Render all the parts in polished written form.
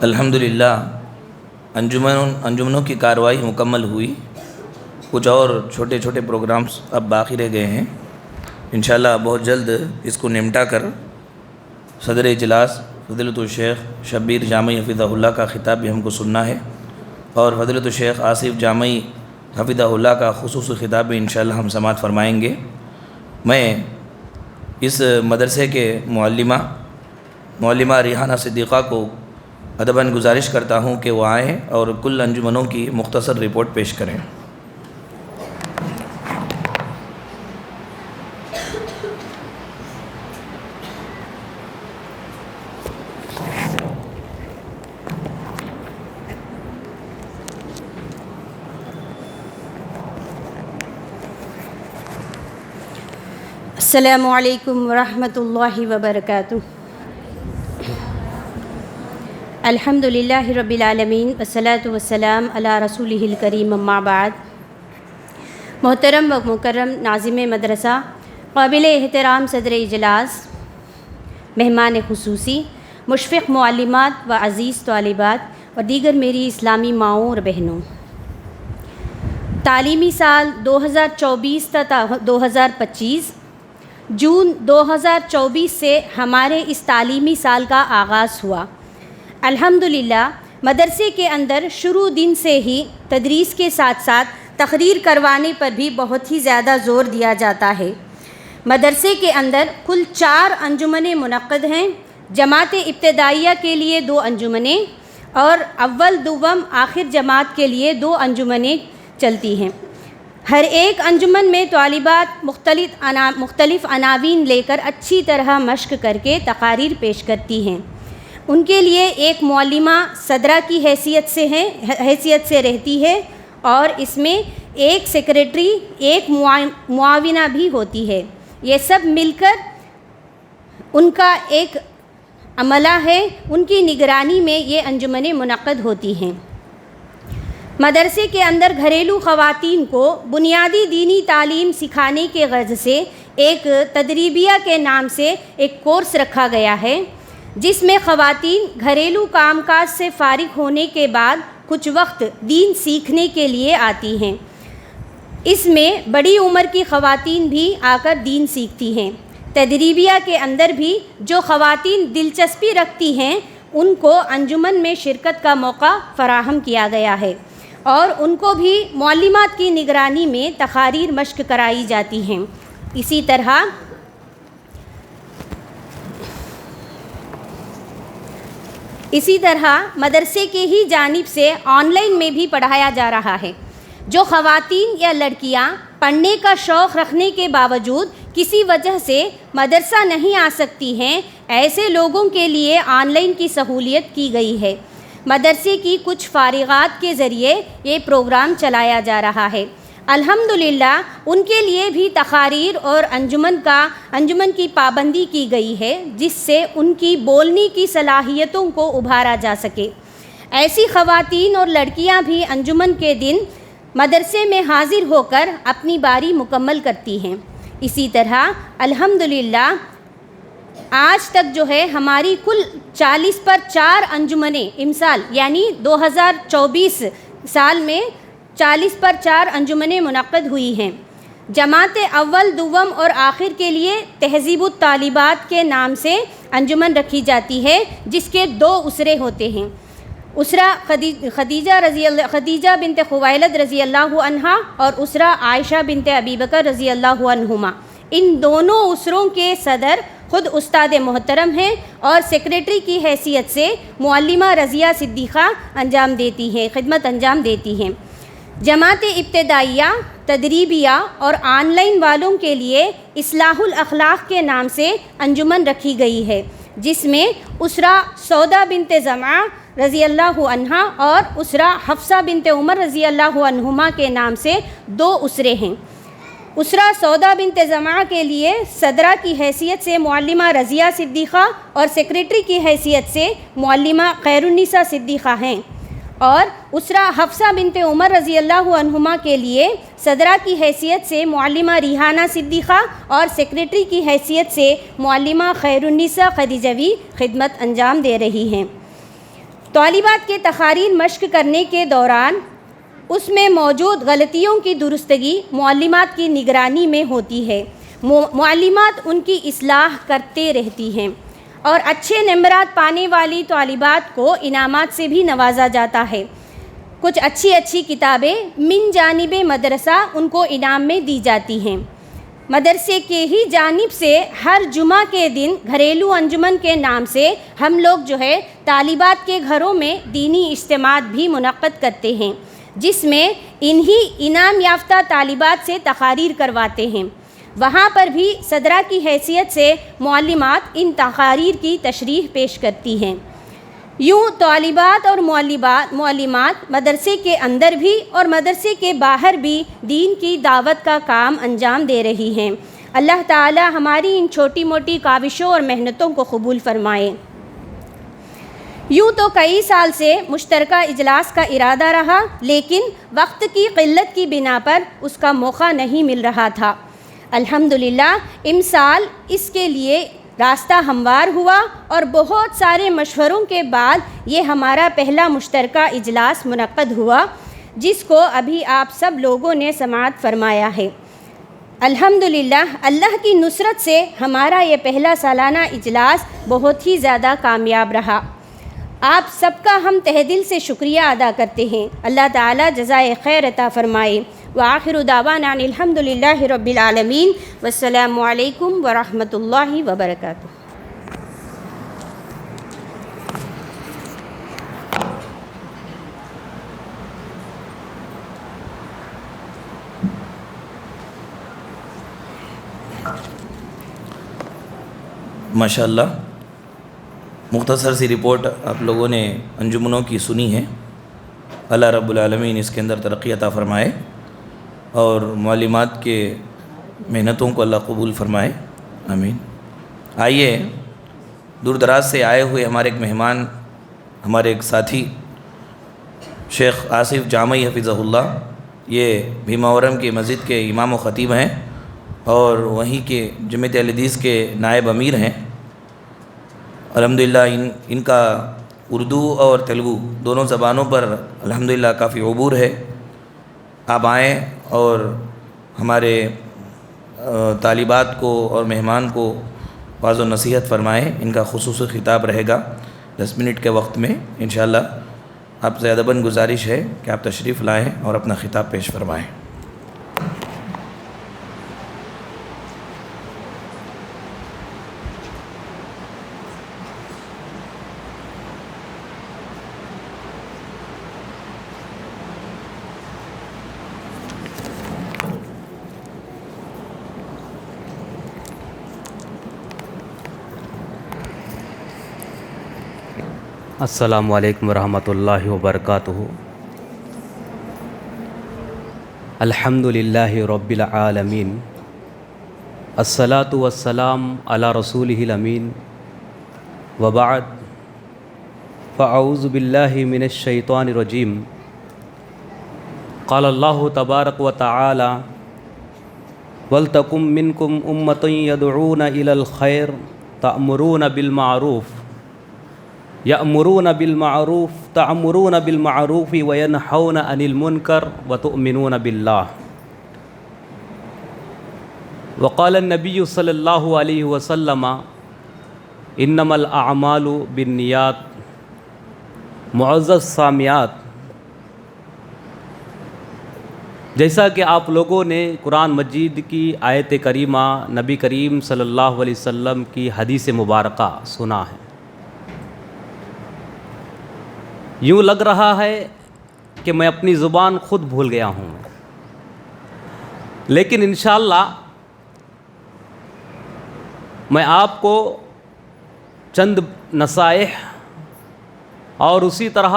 الحمدللہ انجمنوں کی کارروائی مکمل ہوئی. کچھ اور چھوٹے چھوٹے پروگرامز اب باقی رہ گئے ہیں. انشاءاللہ بہت جلد اس کو نمٹا کر صدر اجلاس فضیلۃ الشیخ شبیر جامعی حفظہ اللہ کا خطاب بھی ہم کو سننا ہے، اور فضیلۃ الشیخ آصف جامعی حفظہ اللہ کا خصوصی خطاب بھی انشاءاللہ ہم سماعت فرمائیں گے. میں اس مدرسے کے معلمہ ریحانہ صدیقہ کو ادباً گزارش کرتا ہوں کہ وہ آئیں اور کل انجمنوں کی مختصر رپورٹ پیش کریں. السلام علیکم ورحمۃ اللہ وبرکاتہ. الحمد للہ رب العالمین والصلاة والسلام علی رسولہ الکریم، اما بعد. محترم و مکرم ناظم مدرسہ، قابل احترام صدر اجلاس، مہمان خصوصی، مشفق معلمات و عزیز طالبات اور دیگر میری اسلامی ماؤں اور بہنوں، تعلیمی سال 2024 تا 2025 جون 2024 سے ہمارے اس تعلیمی سال کا آغاز ہوا. الحمدللہ مدرسے کے اندر شروع دن سے ہی تدریس کے ساتھ ساتھ تقریر کروانے پر بھی بہت ہی زیادہ زور دیا جاتا ہے. مدرسے کے اندر کل 4 انجمنیں منعقد ہیں. جماعت ابتدائیہ کے لیے 2 انجمنیں اور اول دوم آخر جماعت کے لیے 2 انجمنیں چلتی ہیں. ہر ایک انجمن میں طالبات مختلف عناوین لے کر اچھی طرح مشق کر کے تقاریر پیش کرتی ہیں. ان کے لیے ایک معلمہ صدرہ کی حیثیت سے رہتی ہے، اور اس میں ایک سیکریٹری، ایک معاونہ بھی ہوتی ہے. یہ سب مل کر ان کا ایک عملہ ہے، ان کی نگرانی میں یہ انجمنیں منعقد ہوتی ہیں. مدرسے کے اندر گھریلو خواتین کو بنیادی دینی تعلیم سکھانے کے غرض سے ایک تدریبیہ کے نام سے ایک کورس رکھا گیا ہے، جس میں خواتین گھریلو کام کاج سے فارغ ہونے کے بعد کچھ وقت دین سیکھنے کے لیے آتی ہیں. اس میں بڑی عمر کی خواتین بھی آ کر دین سیکھتی ہیں. تدریبیہ کے اندر بھی جو خواتین دلچسپی رکھتی ہیں ان کو انجمن میں شرکت کا موقع فراہم کیا گیا ہے، اور ان کو بھی معلمات کی نگرانی میں تقاریر مشق کرائی جاتی ہیں. اسی طرح مدرسے کے ہی جانب سے آن لائن میں بھی پڑھایا جا رہا ہے. جو خواتین یا لڑکیاں پڑھنے کا شوق رکھنے کے باوجود کسی وجہ سے مدرسہ نہیں آ سکتی ہیں، ایسے لوگوں کے لیے آن لائن کی سہولیت کی گئی ہے. مدرسے کی کچھ فارغات کے ذریعے یہ پروگرام چلایا جا رہا ہے. الحمدللہ ان کے لیے بھی تقاریر اور انجمن کی پابندی کی گئی ہے، جس سے ان کی بولنے کی صلاحیتوں کو ابھارا جا سکے. ایسی خواتین اور لڑکیاں بھی انجمن کے دن مدرسے میں حاضر ہو کر اپنی باری مکمل کرتی ہیں. اسی طرح الحمدللہ آج تک جو ہے ہماری کل 40 پر 4 انجمنیں امسال یعنی 2024 سال میں 40 پر 4 انجمنیں منعقد ہوئی ہیں. جماعت اول دوم اور آخر کے لیے تہذیب الطالبات کے نام سے انجمن رکھی جاتی ہے، جس کے 2 اسرے ہوتے ہیں. اسرہ خدیجہ بنت خویلد رضی اللہ عنہا اور اسرہ عائشہ بنت ابی بکر رضی اللہ عنہما. ان دونوں اسروں کے صدر خود استاد محترم ہیں، اور سیکریٹری کی حیثیت سے معلمہ رضیہ صدیقہ خدمت انجام دیتی ہیں. جماعت ابتدائیہ، تدریبیہ اور آن لائن والوں کے لیے اصلاح الاخلاق کے نام سے انجمن رکھی گئی ہے، جس میں اسرہ سودا بنت زمعہ رضی اللہ عنہا اور اسرہ حفصہ بنت عمر رضی اللہ عنہما کے نام سے 2 اسرے ہیں. اسرہ سودا بنت زمعہ کے لیے صدرہ کی حیثیت سے معلمہ رضیہ صدیقہ اور سیکریٹری کی حیثیت سے معلمہ خیرالنساء صدیقہ ہیں، اور اسرہ حفصہ بنت عمر رضی اللہ عنہما کے لیے صدرہ کی حیثیت سے معلمہ ریحانہ صدیقہ اور سیکریٹری کی حیثیت سے معلمہ خیرالنساء خدیجوی خدمت انجام دے رہی ہیں. طالبات کے تقاریر مشق کرنے کے دوران اس میں موجود غلطیوں کی درستگی معلمات کی نگرانی میں ہوتی ہے۔ معلمات ان کی اصلاح کرتے رہتی ہیں اور اچھے نمبرات پانے والی طالبات کو انعامات سے بھی نوازا جاتا ہے۔ کچھ اچھی کتابیں من جانب مدرسہ ان کو انعام میں دی جاتی ہیں۔ مدرسے کے ہی جانب سے ہر جمعہ کے دن گھریلو انجمن کے نام سے ہم لوگ طالبات کے گھروں میں دینی اجتماعات بھی منعقد کرتے ہیں، جس میں انہی انعام یافتہ طالبات سے تقاریر کرواتے ہیں۔ وہاں پر بھی صدرہ کی حیثیت سے معلمات ان تقاریر کی تشریح پیش کرتی ہیں۔ یوں طالبات اور معلمات مدرسے کے اندر بھی اور مدرسے کے باہر بھی دین کی دعوت کا کام انجام دے رہی ہیں۔ اللہ تعالی ہماری ان چھوٹی موٹی کاوشوں اور محنتوں کو قبول فرمائے۔ یوں تو کئی سال سے مشترکہ اجلاس کا ارادہ رہا، لیکن وقت کی قلت کی بنا پر اس کا موقع نہیں مل رہا تھا۔ الحمدللہ امسال اس کے لیے راستہ ہموار ہوا اور بہت سارے مشوروں کے بعد یہ ہمارا پہلا مشترکہ اجلاس منعقد ہوا، جس کو ابھی آپ سب لوگوں نے سماعت فرمایا ہے۔ الحمدللہ اللہ کی نصرت سے ہمارا یہ پہلا سالانہ اجلاس بہت ہی زیادہ کامیاب رہا۔ آپ سب کا ہم تہ دل سے شکریہ ادا کرتے ہیں۔ اللہ تعالیٰ جزائے خیر عطا فرمائے۔ وآخر دعوانا ان الحمدللہ رب العالمین والسلام علیکم ورحمۃ اللہ وبرکاتہ۔ ماشاءاللہ، مختصر سی رپورٹ آپ لوگوں نے انجمنوں کی سنی ہے۔ اللہ رب العالمین اس کے اندر ترقی عطا فرمائے اور معلمات کے محنتوں کو اللہ قبول فرمائے، آمین۔ آئیے دور دراز سے آئے ہوئے ہمارے ایک مہمان، ہمارے ایک ساتھی شیخ آصف جامعی حفظہ اللہ، یہ بھیماورم کی مسجد کے امام و خطیب ہیں اور وہیں کے جمعیت اہل حدیث کے نائب امیر ہیں۔ الحمدللہ ان کا اردو اور تیلگو دونوں زبانوں پر الحمدللہ کافی عبور ہے۔ آپ آئیں اور ہمارے طالبات کو اور مہمان کو واعظ و نصیحت فرمائیں۔ ان کا خصوصی خطاب رہے گا 10 منٹ کے وقت میں انشاءاللہ۔ آپ سے ادباً گزارش ہے کہ آپ تشریف لائیں اور اپنا خطاب پیش فرمائیں۔ السلام علیکم ورحمۃ اللہ وبرکاتہ۔ الحمد للہ رب العالمین، الصلاۃ والسلام علی رسولہ الامین، وبعد، فاعوذ باللہ من الشیطان الرجیم۔ قال اللہ تبارک و تعالی: وَلْتَكُن مِّنكُمْ أُمَّةٌ يَدْعُونَ إِلَى الْخَيْرِ تَأْمُرُونَ بِالْمَعْرُوفِ يَأْمُرُونَ بِالْمَعْرُوفِ تَأْمُرُونَ بِالْمَعْرُوفِ وَيَنْهَوْنَ عَنِ الْمُنكَرِ وَتُؤْمِنُونَ بِاللَّهِ۔ وقال النبی صلی اللہ علیہ وسلم: انما الاعمال بالنیات۔ معزز سامعات، جیسا کہ آپ لوگوں نے قرآن مجید کی آیت کریمہ، نبی کریم صلی اللہ علیہ وسلم کی حدیث مبارکہ سنا ہے، یوں لگ رہا ہے کہ میں اپنی زبان خود بھول گیا ہوں، لیکن انشاءاللہ میں آپ کو چند نصائح اور اسی طرح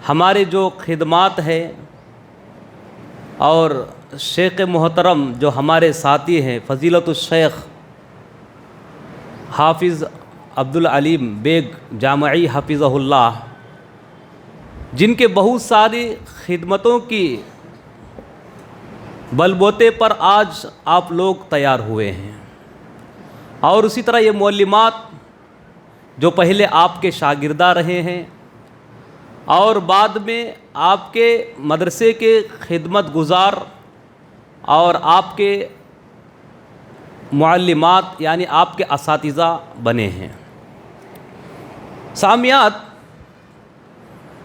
ہمارے جو خدمات ہیں اور شیخ محترم جو ہمارے ساتھی ہیں فضیلت الشیخ حافظ عبدالعلیم بیگ جامعی حفظہ اللہ، جن کے بہت ساری خدمتوں کی بل بوتے پر آج آپ لوگ تیار ہوئے ہیں، اور اسی طرح یہ معلمات جو پہلے آپ کے شاگردہ رہے ہیں اور بعد میں آپ کے مدرسے کے خدمت گزار اور آپ کے معلمات یعنی آپ کے اساتذہ بنے ہیں۔ سامعات،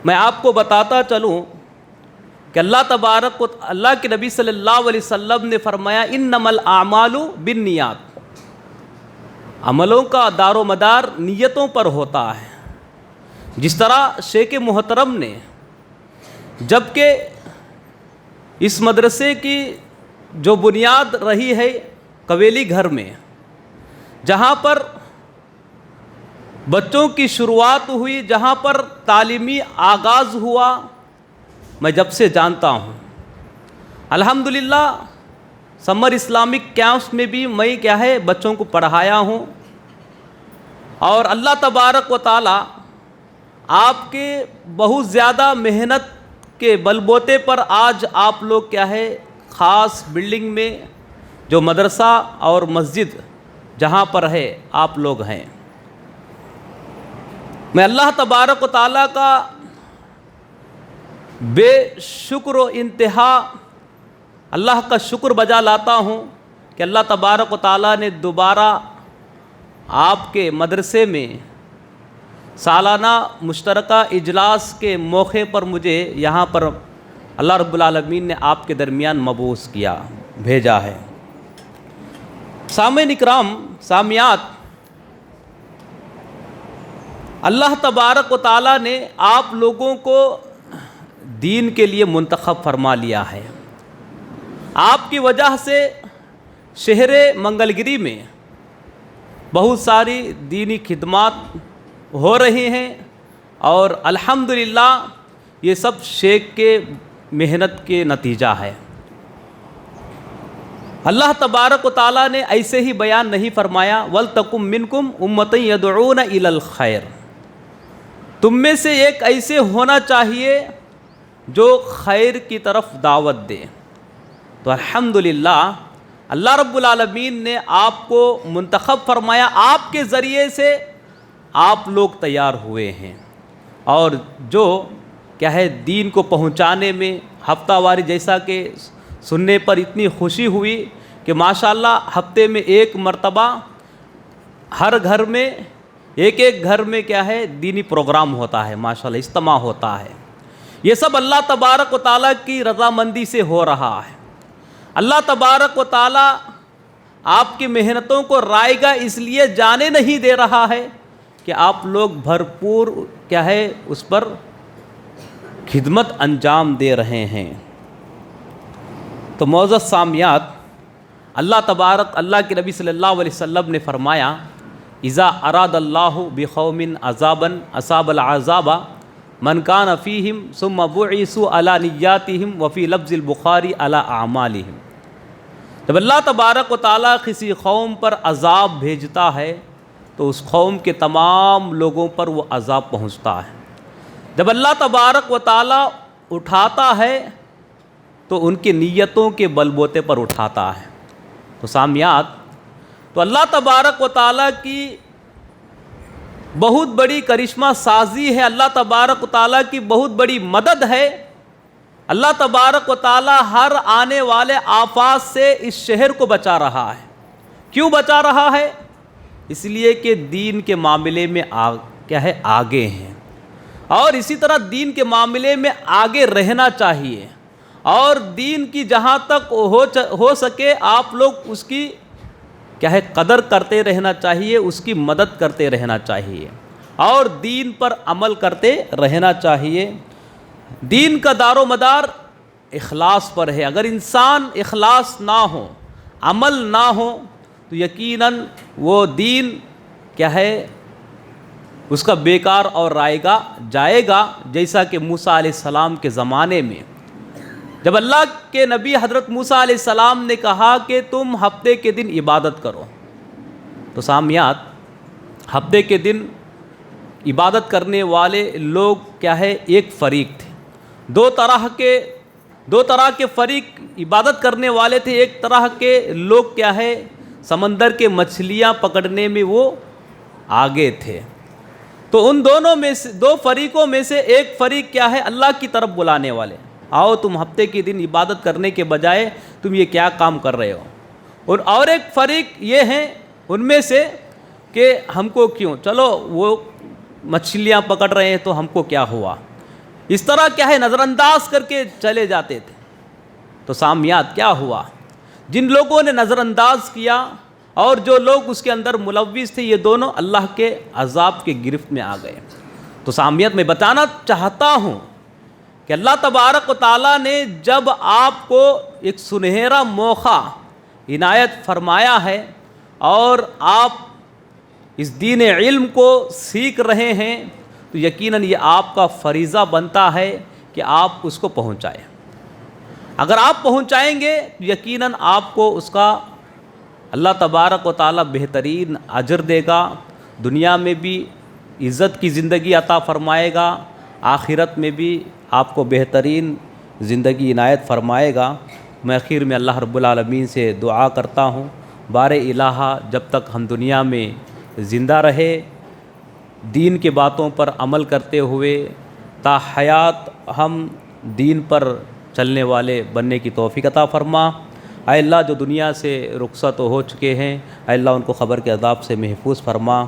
میں آپ کو بتاتا چلوں کہ اللہ کے نبی صلی اللہ علیہ وسلم نے فرمایا انما الاعمال بالنیات، عملوں کا دار و مدار نیتوں پر ہوتا ہے۔ جس طرح شیخ محترم نے جب کہ اس مدرسے کی جو بنیاد رہی ہے قویلی گھر میں، جہاں پر بچوں کی شروعات ہوئی، جہاں پر تعلیمی آغاز ہوا، میں جب سے جانتا ہوں الحمدللہ سمر اسلامک کیمپس میں بھی میں بچوں کو پڑھایا ہوں، اور اللہ تبارک و تعالی آپ کے بہت زیادہ محنت کے بل بوتے پر آج آپ لوگ خاص بلڈنگ میں جو مدرسہ اور مسجد جہاں پر ہے آپ لوگ ہیں۔ میں اللہ تبارک و تعالیٰ کا بے شکر و انتہا اللہ کا شکر بجا لاتا ہوں کہ اللہ تبارک و تعالیٰ نے دوبارہ آپ کے مدرسے میں سالانہ مشترکہ اجلاس کے موقع پر مجھے یہاں پر اللہ رب العالمین نے آپ کے درمیان مبعوث کیا، بھیجا ہے۔ سامعین اکرام، سامعات، اللہ تبارک و تعالیٰ نے آپ لوگوں کو دین کے لیے منتخب فرما لیا ہے۔ آپ کی وجہ سے شہر منگل گری میں بہت ساری دینی خدمات ہو رہی ہیں، اور الحمدللہ یہ سب شیخ کے محنت کے نتیجہ ہے۔ اللہ تبارک و تعالیٰ نے ایسے ہی بیان نہیں فرمایا وَلْتَكُمْ مِنْكُمْ أُمَّةٌ يَدْعُونَ إِلَى الْخَيْرِ، تم میں سے ایک ایسے ہونا چاہیے جو خیر کی طرف دعوت دے۔ تو الحمدللہ اللہ رب العالمین نے آپ کو منتخب فرمایا، آپ کے ذریعے سے آپ لوگ تیار ہوئے ہیں، اور جو دین کو پہنچانے میں ہفتہ واری جیسا کہ سننے پر اتنی خوشی ہوئی کہ ماشاءاللہ ہفتے میں ایک مرتبہ ہر گھر میں ایک گھر میں دینی پروگرام ہوتا ہے، ماشاءاللہ اجتماع ہوتا ہے۔ یہ سب اللہ تبارک و تعالیٰ کی رضامندی سے ہو رہا ہے۔ اللہ تبارک و تعالیٰ آپ کی محنتوں کو رائے گا اس لیے جانے نہیں دے رہا ہے کہ آپ لوگ بھرپور اس پر خدمت انجام دے رہے ہیں۔ تو معزز سامعات، اللہ کے نبی صلی اللہ علیہ وسلم نے فرمایا اذا اراد اللہ بقوم عذابا اصاب العذاب من کان فیہم ثم بعثوا علی نیاتہم وفی لفظ البخاری علی اعمالہم۔ جب اللہ تبارک و تعالیٰ کسی قوم پر عذاب بھیجتا ہے تو اس قوم کے تمام لوگوں پر وہ عذاب پہنچتا ہے۔ جب اللہ تبارک و تعالیٰ اٹھاتا ہے تو ان کی نیتوں کے بل بوتے پر اٹھاتا ہے۔ تو سامعات، تو اللہ تبارک و تعالیٰ کی بہت بڑی کرشمہ سازی ہے، اللہ تبارک و تعالیٰ کی بہت بڑی مدد ہے۔ اللہ تبارک و تعالیٰ ہر آنے والے آفات سے اس شہر کو بچا رہا ہے۔ کیوں بچا رہا ہے؟ اس لیے کہ دین کے معاملے میں آگے ہیں، اور اسی طرح دین کے معاملے میں آگے رہنا چاہیے، اور دین کی جہاں تک ہو سکے آپ لوگ اس کی قدر کرتے رہنا چاہیے، اس کی مدد کرتے رہنا چاہیے، اور دین پر عمل کرتے رہنا چاہیے۔ دین کا دار و مدار اخلاص پر ہے۔ اگر انسان اخلاص نہ ہو، عمل نہ ہو، تو یقیناً وہ دین اس کا بیکار اور جائے گا، جیسا کہ موسیٰ علیہ السلام کے زمانے میں جب اللہ کے نبی حضرت موسیٰ علیہ السلام نے کہا کہ تم ہفتے کے دن عبادت کرو، تو سامعات، ہفتے کے دن عبادت کرنے والے لوگ ایک فریق تھے۔ دو طرح کے فریق عبادت کرنے والے تھے۔ ایک طرح کے لوگ سمندر کے مچھلیاں پکڑنے میں وہ آگے تھے، تو ان دونوں میں سے دو فریقوں میں سے ایک فریق کیا ہے؟ اللہ کی طرف بلانے والے. آؤ تم ہفتے کے دن عبادت کرنے کے بجائے تم یہ کیا کام کر رہے ہو. اور ایک فریق یہ ہیں ان میں سے کہ ہم کو کیوں، چلو وہ مچھلیاں پکڑ رہے ہیں تو ہم کو کیا ہوا، اس طرح کیا ہے نظر انداز کر کے چلے جاتے تھے. تو سامیات کیا ہوا؟ جن لوگوں نے نظر انداز کیا اور جو لوگ اس کے اندر ملوث تھے، یہ دونوں اللہ کے عذاب کے گرفت میں آ گئے. تو سامیت میں بتانا چاہتا ہوں کہ اللہ تبارک و تعالیٰ نے جب آپ کو ایک سنہرا موقع عنایت فرمایا ہے اور آپ اس دین علم کو سیکھ رہے ہیں، تو یقیناً یہ آپ کا فریضہ بنتا ہے کہ آپ اس کو پہنچائیں. اگر آپ پہنچائیں گے تو یقیناً آپ کو اس کا اللہ تبارک و تعالیٰ بہترین اجر دے گا، دنیا میں بھی عزت کی زندگی عطا فرمائے گا، آخرت میں بھی آپ کو بہترین زندگی عنایت فرمائے گا. میں آخر میں اللہ رب العالمین سے دعا کرتا ہوں، بار الہ جب تک ہم دنیا میں زندہ رہے دین کے باتوں پر عمل کرتے ہوئے تا حیات ہم دین پر چلنے والے بننے کی توفیق عطا فرما. اے اللہ جو دنیا سے رخصت ہو چکے ہیں، اے اللہ ان کو قبر کے عذاب سے محفوظ فرما.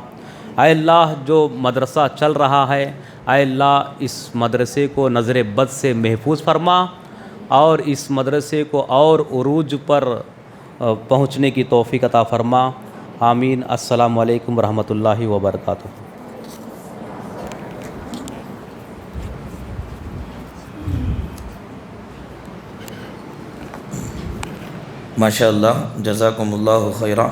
اے اللہ جو مدرسہ چل رہا ہے، اے اللہ اس مدرسے کو نظر بد سے محفوظ فرما اور اس مدرسے کو اور عروج پر پہنچنے کی توفیق عطا فرما. آمین. السلام علیکم ورحمۃ اللہ وبرکاتہ. ماشاء اللہ، جزاکم اللہ خیرہ.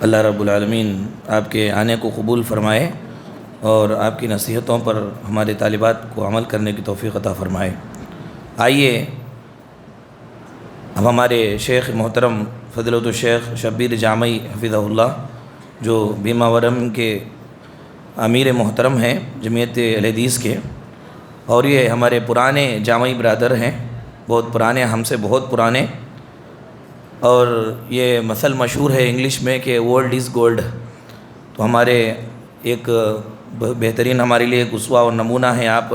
اللہ رب العالمین آپ کے آنے کو قبول فرمائے اور آپ کی نصیحتوں پر ہمارے طالبات کو عمل کرنے کی توفیق عطا فرمائے. آئیے اب ہمارے شیخ محترم فضیلت الشیخ شبیر جامعی حفظہ اللہ، جو بیمہ ورم کے امیر محترم ہیں جمعیت اہل حدیث کے، اور یہ ہمارے پرانے جامعی برادر ہیں، بہت پرانے، ہم سے بہت پرانے. اور یہ مثل مشہور ہے انگلش میں کہ ورلڈ از گولڈ. تو ہمارے ایک بہترین، ہمارے لیے ایک اسوہ اور نمونہ ہیں آپ.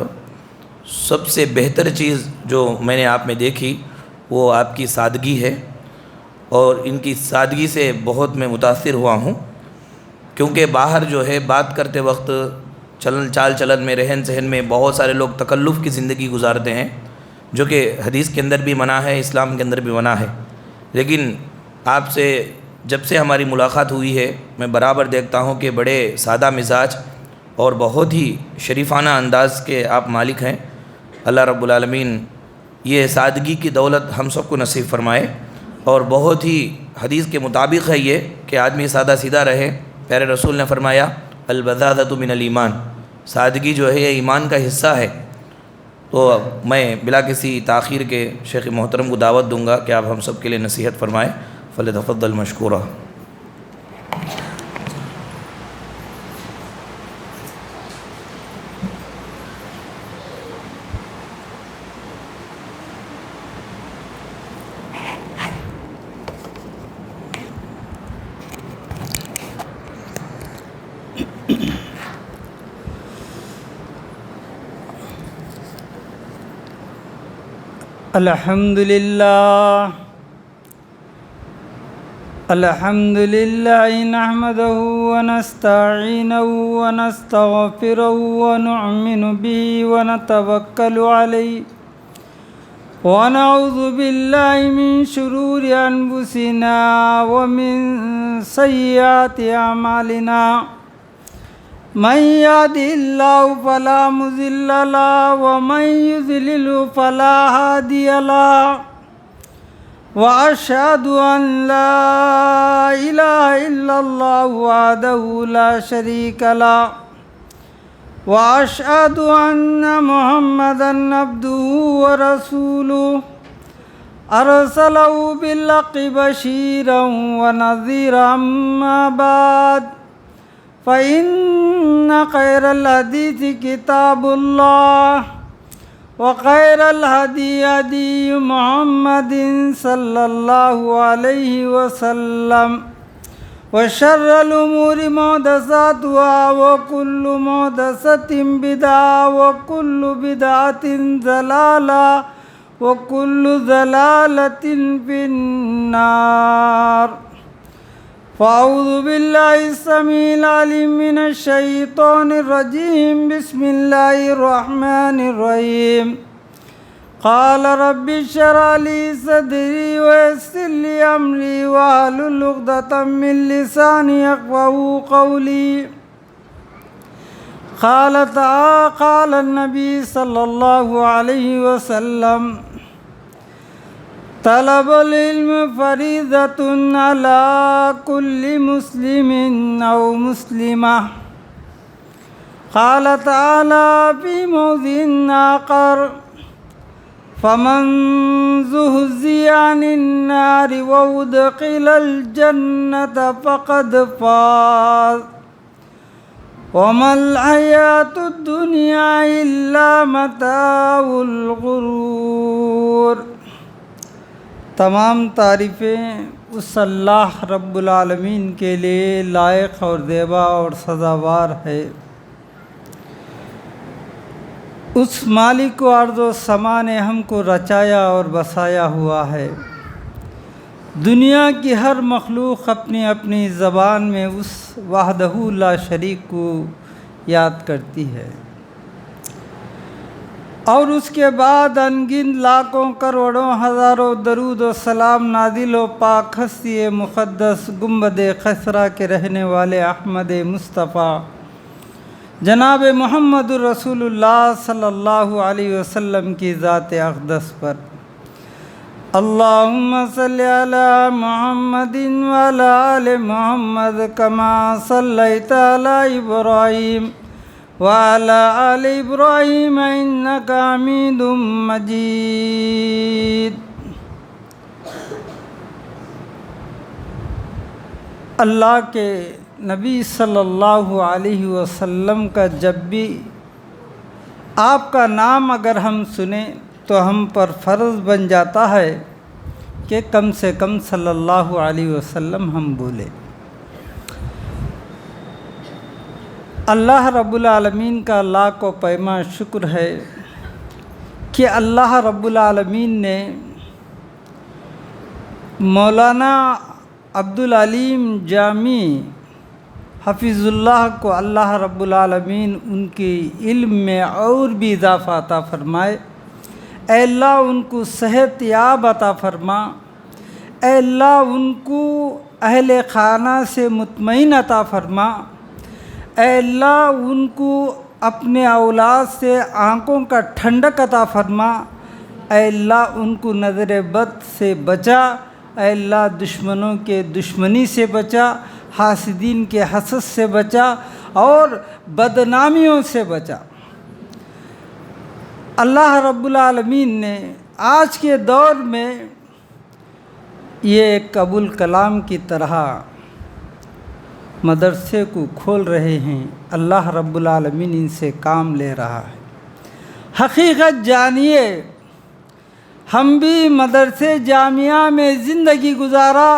سب سے بہتر چیز جو میں نے آپ میں دیکھی وہ آپ کی سادگی ہے، اور ان کی سادگی سے بہت میں متاثر ہوا ہوں. کیونکہ باہر جو ہے بات کرتے وقت چال چلن میں، رہن سہن میں بہت سارے لوگ تکلف کی زندگی گزارتے ہیں، جو کہ حدیث کے اندر بھی منع ہے، اسلام کے اندر بھی منع ہے. لیکن آپ سے جب سے ہماری ملاقات ہوئی ہے، میں برابر دیکھتا ہوں کہ بڑے سادہ مزاج اور بہت ہی شریفانہ انداز کے آپ مالک ہیں. اللہ رب العالمین یہ سادگی کی دولت ہم سب کو نصیب فرمائے. اور بہت ہی حدیث کے مطابق ہے یہ کہ آدمی سادہ سیدھا رہے. پیارے رسول نے فرمایا البذاذۃ من الایمان، سادگی جو ہے یہ ایمان کا حصہ ہے. تو میں بلا کسی تاخیر کے شیخ محترم کو دعوت دوں گا کہ آپ ہم سب کے لیے نصیحت فرمائیں. فلیتفضل مشکورا. الحمد لله نحمده ونستعينه ونستغفره ونؤمن به ونتوكل عليه ونعوذ بالله من شرور أنفسنا ومن سيئات أعمالنا. من يهده الله فلا مضل له ومن يضلل فلا هادي له. وأشهد أن لا إله إلا الله وحده لا شريك له وأشهد أن محمدا عبده ورسوله أرسله بالحق بشيرا ونذيرا. أما بعد فإن خير الحديث كتاب الله وخير الهدي هدي محمد صلى الله عليه وسلم وشر الأمور محدثاتها وكل محدثة بدعة وكل بدعة ضلالة وكل ضلالة في النار فأعوذ بالله السميع العليم من الشيطان الرجيم بسم الله الرحمن الرحيم قال رب اشرح لي صدري ويسر لي أمري واحلل عقدة من لساني يفقهوا قولي قال النبي صلى الله عليه وسلم طلب العلم فريضة على كل مسلم أو مسلمة قال تعالى في موضع آخر فمن زحزح عن النار وأدخل الجنة فقد فاز وما الحياة الدنيا إلا متاع الغرور۔ تمام تعریفیں اس اللہ رب العالمین کے لیے لائق اور زیبا اور سزاوار ہے۔ اس مالک و ارض و سما نے ہم کو رچایا اور بسایا ہوا ہے۔ دنیا کی ہر مخلوق اپنی اپنی زبان میں اس وحدہ لا شریک کو یاد کرتی ہے، اور اس کے بعد انگنت لاکھوں کروڑوں ہزاروں درود و سلام نازل و پاک ہستی مقدس گنبد خضرا کے رہنے والے احمد مصطفیٰ جناب محمد الرسول اللہ صلی اللہ علیہ وسلم کی ذات اقدس پر اللہم صلی علی محمد وعلی آل محمد کما صلیت علی ابراہیم وعلی آل ابراہیم انک حمید مجید۔ اللہ کے نبی صلی اللہ علیہ وسلم کا جب بھی آپ کا نام اگر ہم سنیں تو ہم پر فرض بن جاتا ہے کہ کم سے کم صلی اللہ علیہ وسلم ہم بولیں۔ اللہ رب العالمین کا لاکھ و پیما شکر ہے کہ اللہ رب العالمین نے مولانا عبدالعلیم جامی حفظ اللہ کو اللہ رب العالمین ان کی علم میں اور بھی اضافہ عطا فرمائے۔ اے اللہ ان کو صحت یاب عطا فرما، اے اللہ ان کو اہل خانہ سے مطمئن عطا فرما، اے اللہ ان کو اپنے اولاد سے آنکھوں کا ٹھنڈک عطا فرما، اے اللہ ان کو نظر بد سے بچا، اے اللہ دشمنوں کے دشمنی سے بچا، حاسدین کے حسد سے بچا اور بدنامیوں سے بچا۔ اللہ رب العالمین نے آج کے دور میں یہ ایک ابو الکلام کی طرح مدرسے کو کھول رہے ہیں۔ اللہ رب العالمین ان سے کام لے رہا ہے۔ حقیقت جانیے، ہم بھی مدرسے جامعہ میں زندگی گزارا،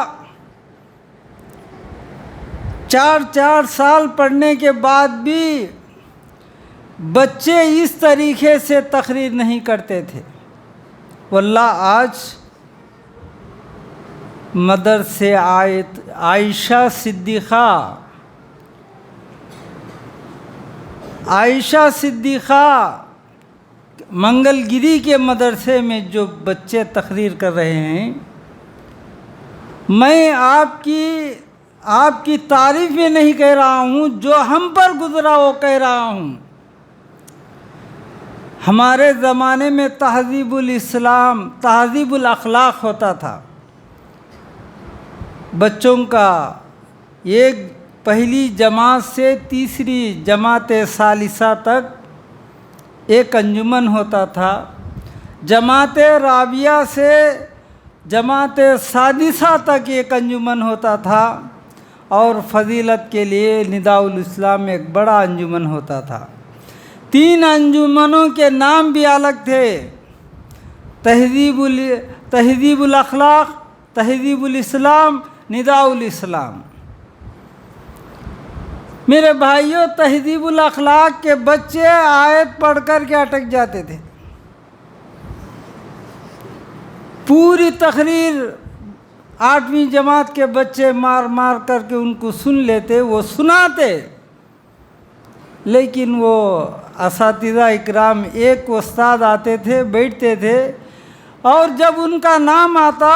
4 سال پڑھنے کے بعد بھی بچے اس طریقے سے تقریر نہیں کرتے تھے۔ واللہ آج مدرسے عائشہ صدیقہ منگل گری کے مدرسے میں جو بچے تقریر کر رہے ہیں، میں آپ کی تعریف میں نہیں کہہ رہا ہوں، جو ہم پر گزرا وہ کہہ رہا ہوں۔ ہمارے زمانے میں تہذیب الاسلام، تہذیب الاخلاق ہوتا تھا۔ بچوں کا ایک پہلی جماعت سے تیسری جماعت ثالثہ تک ایک انجمن ہوتا تھا، جماعت رابعہ سے جماعت سادسہ تک ایک انجمن ہوتا تھا، اور فضیلت کے لیے نداء الاسلام ایک بڑا انجمن ہوتا تھا۔ 3 انجمنوں کے نام بھی الگ تھے، تہذیب الاخلاق، تہذیب الاسلام، نداء الاسلام۔ میرے بھائیوں، تہذیب الاخلاق کے بچے آیت پڑھ کر کے اٹک جاتے تھے، پوری تقریر 8ویں جماعت کے بچے مار مار کر کے ان کو سن لیتے، وہ سناتے، لیکن وہ اساتذہ اکرام ایک استاد آتے تھے، بیٹھتے تھے، اور جب ان کا نام آتا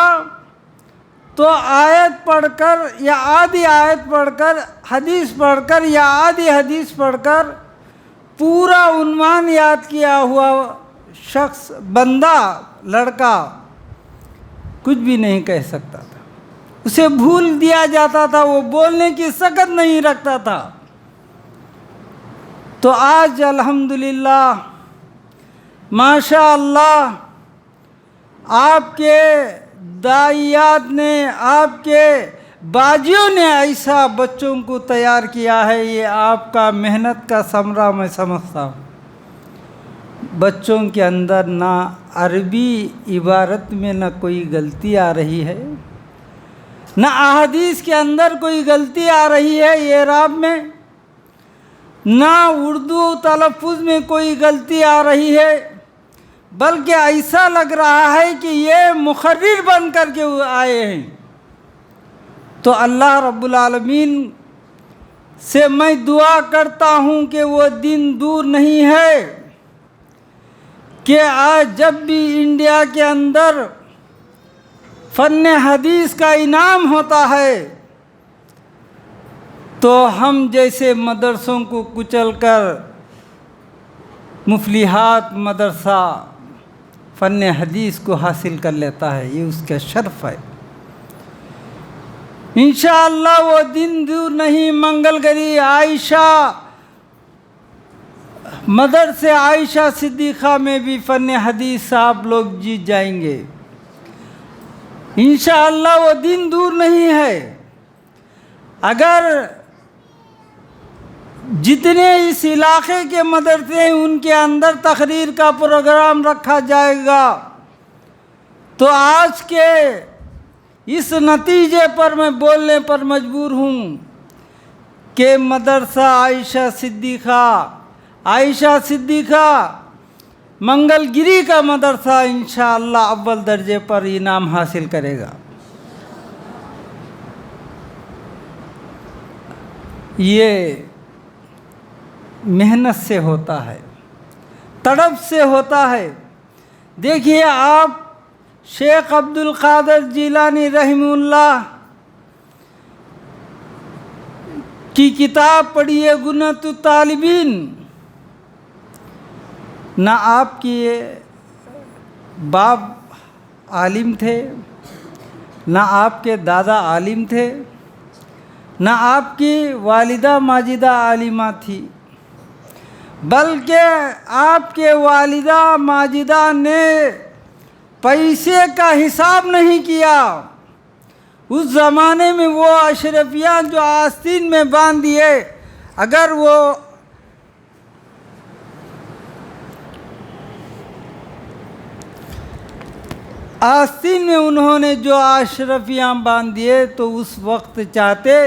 تو آیت پڑھ کر یا آدھی آیت پڑھ کر، حدیث پڑھ کر یا آدھی حدیث پڑھ کر پورا عنوان یاد کیا ہوا شخص، بندہ، لڑکا کچھ بھی نہیں کہہ سکتا تھا، اسے بھول دیا جاتا تھا، وہ بولنے کی سکت نہیں رکھتا تھا۔ تو آج الحمدللہ ماشاء اللہ آپ کے داعیات نے، آپ کے باجیوں نے ایسا بچوں کو تیار کیا ہے، یہ آپ کا محنت کا ثمرہ میں سمجھتا ہوں۔ بچوں کے اندر نہ عربی عبارت میں نہ کوئی غلطی آ رہی ہے، نہ احادیث کے اندر کوئی غلطی آ رہی ہے اعراب میں، نہ اردو تلفظ میں کوئی غلطی آ رہی ہے، بلکہ ایسا لگ رہا ہے کہ یہ مقرر بن کر کے آئے ہیں۔ تو اللہ رب العالمین سے میں دعا کرتا ہوں کہ وہ دن دور نہیں ہے کہ آج جب بھی انڈیا کے اندر فن حدیث کا انعام ہوتا ہے تو ہم جیسے مدرسوں کو کچل کر مفلحات مدرسہ فن حدیث کو حاصل کر لیتا ہے، یہ اس کا شرف ہے۔ انشاءاللہ وہ دن دور نہیں، منگل گری عائشہ، مدرسے عائشہ صدیقہ میں بھی فن حدیث آپ لوگ جیت جائیں گے انشاءاللہ، وہ دن دور نہیں ہے۔ اگر جتنے اس علاقے کے مدرسے ہیں ان کے اندر تقریر کا پروگرام رکھا جائے گا تو آج کے اس نتیجے پر میں بولنے پر مجبور ہوں کہ مدرسہ عائشہ صدیقہ منگل گری کا مدرسہ انشاءاللہ اول درجے پر انعام حاصل کرے گا۔ یہ محنت سے ہوتا ہے، تڑپ سے ہوتا ہے۔ دیکھیے آپ شیخ عبد القادر جیلانی رحمہ اللہ کی کتاب پڑھیے گنۃ الطالبین، نہ آپ کے باپ عالم تھے، نہ آپ کے دادا عالم تھے، نہ آپ کی والدہ ماجدہ عالمہ تھی، بلکہ آپ کے والدہ ماجدہ نے پیسے کا حساب نہیں کیا۔ اس زمانے میں وہ اشرفیاں جو آستین میں باندھ دیے، اگر وہ آستین میں انہوں نے جو اشرفیاں باندھ دیے تو اس وقت چاہتے